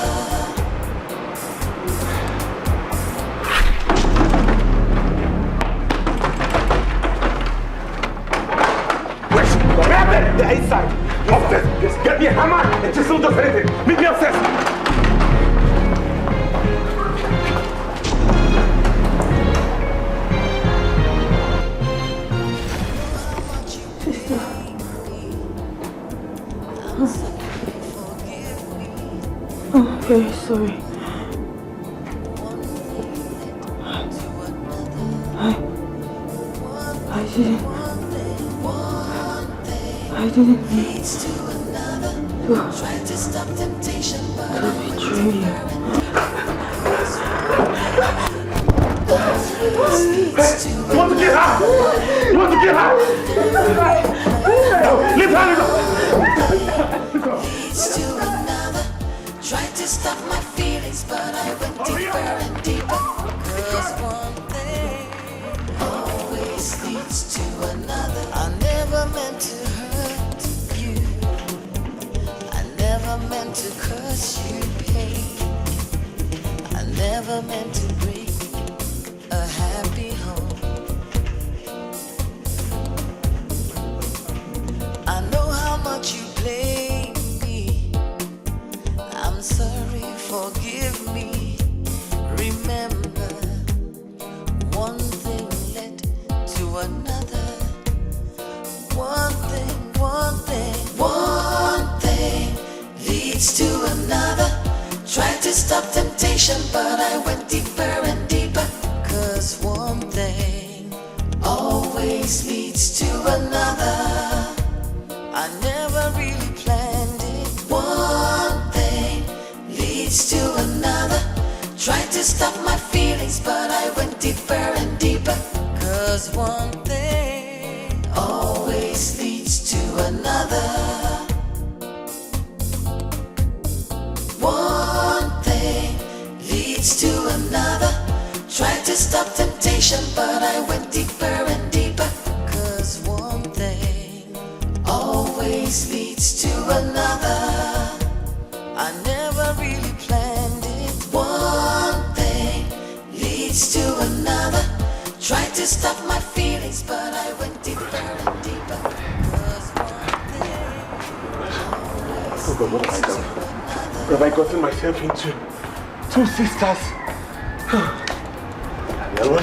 The inside. Upstairs. Just get me a hammer and chisel, just anything. Meet me upstairs. I'm very sorry. I didn't mean to betray you. You want to get her? You want to get her? No, leave her alone. Tried to stop my feelings, but I went deeper and deeper. 'Cause one thing always leads to another. I never meant to hurt you. I never meant to cause you pain. I never meant to break a happy home. I know how much you blame me. I'm sorry, forgive me. Remember, one thing led to another. One thing leads to another. Tried to stop temptation, but I went deeper and deeper. 'Cause one thing always leads to another. I never really planned it. One thing leads to another. Tried to stop my feelings, but I went deeper and deeper. 'Cause one thing always leads to another. One thing leads to another. Tried to stop temptation, but I went deeper and deeper. 'Cause one thing always leads to another. I never really planned it. One thing leads Tried to stop my feelings, but I went deeper and deeper. Oh God, what have I done? What have I gotten myself into? 2 sisters. Daniela,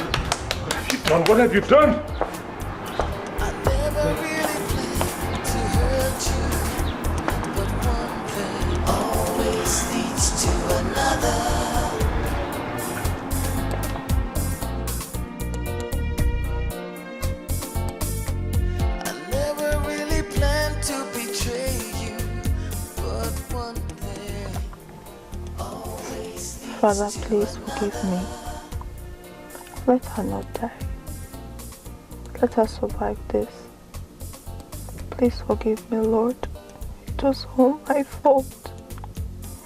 what have you done? What have you done? I never really planned to hurt you, but one thing always leads to another. I never really planned to betray you, but one thing always leads Father, to please forgive me. Let her not die. Let her survive this. Please forgive me, Lord. It was all my fault.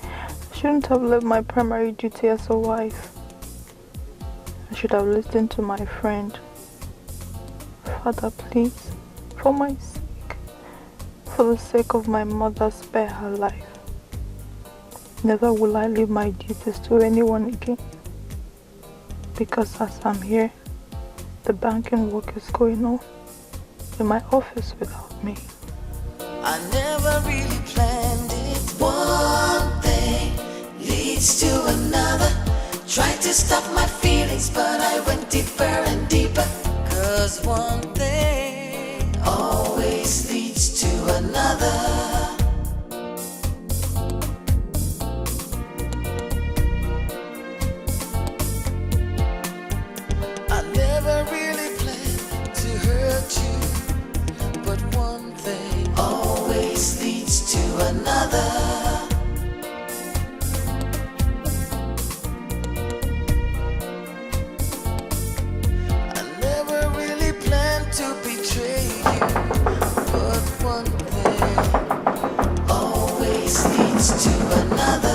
I shouldn't have left my primary duty as a wife. I should have listened to my friend. Father, please, for my sake, for the sake of my mother, spare her life. Never will I leave my duties to anyone again. Because as I'm here, the banking work is going on in my office without me. I never really planned it. One thing leads to another. Tried to stop my feelings, but I went deeper and deeper. 'Cause one thing always leads to another. I never really planned to hurt you, but one thing always leads to another. I never really planned to betray you, but one thing always leads to another.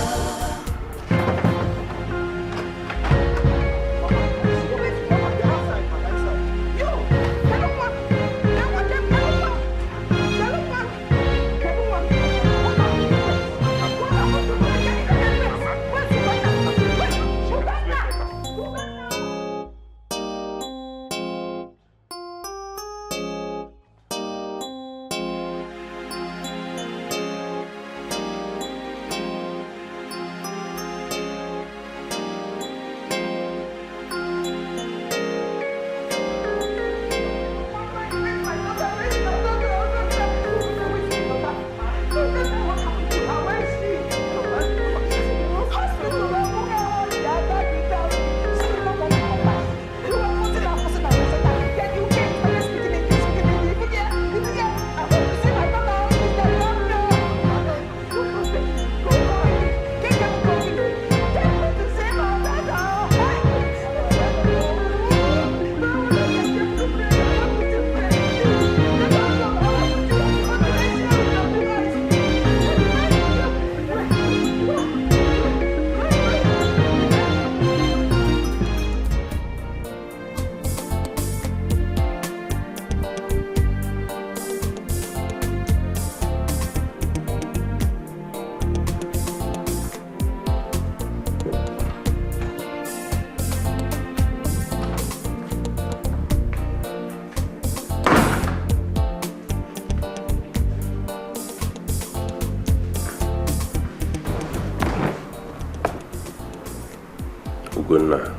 Gunnar,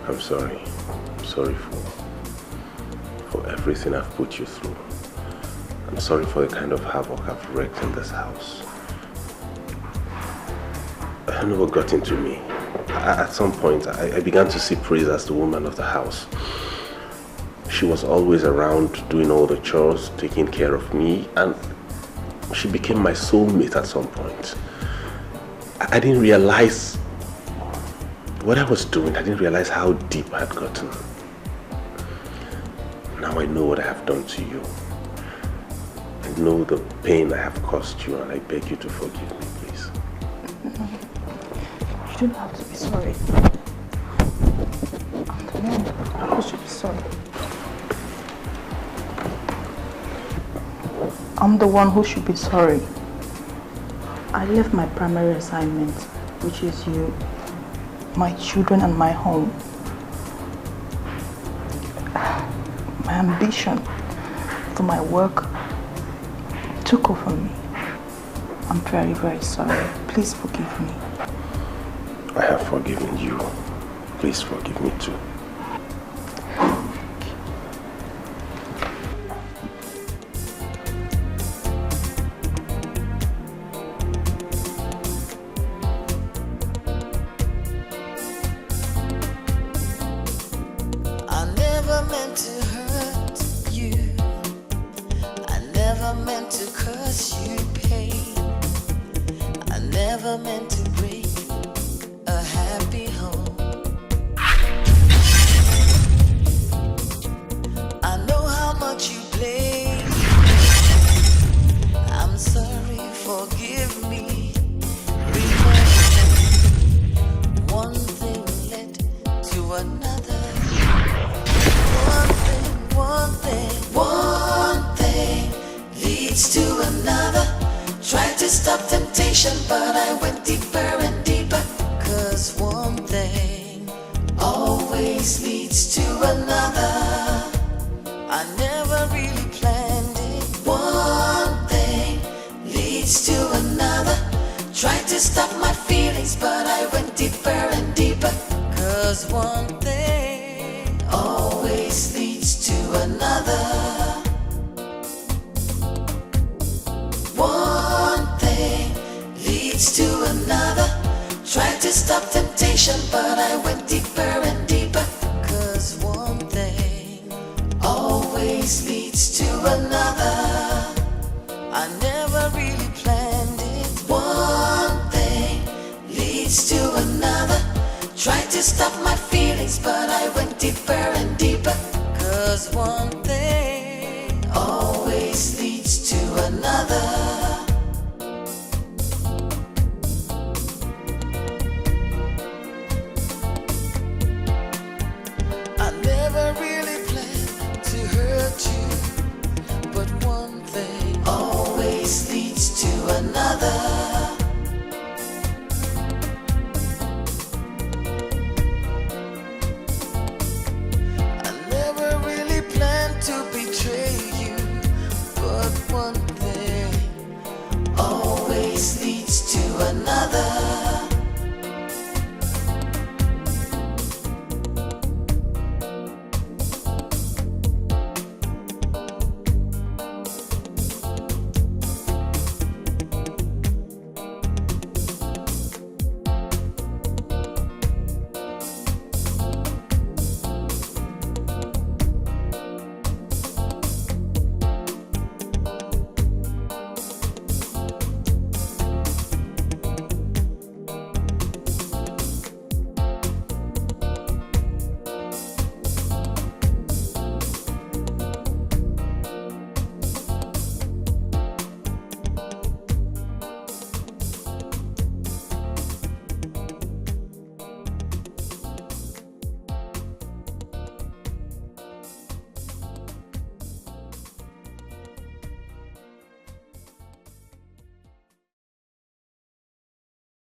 I'm sorry. I'm sorry for everything I've put you through. I'm sorry for the kind of havoc I've wreaked in this house. I don't know what got into me. At some point, I began to see Praise as the woman of the house. She was always around doing all the chores, taking care of me, and she became my soulmate at some point. I didn't realize what I was doing. I didn't realize how deep I had gotten. Now I know what I have done to you. I know the pain I have caused you, and I beg you to forgive me, please. You don't have to be sorry. I'm the one who should be sorry. I'm the one who should be sorry. I left my primary assignment, which is you, my children and my home. ambition, for my work took over me. I'm very, very sorry. Please forgive me. I have forgiven you. Please forgive me too. I never really planned to betray you, but one thing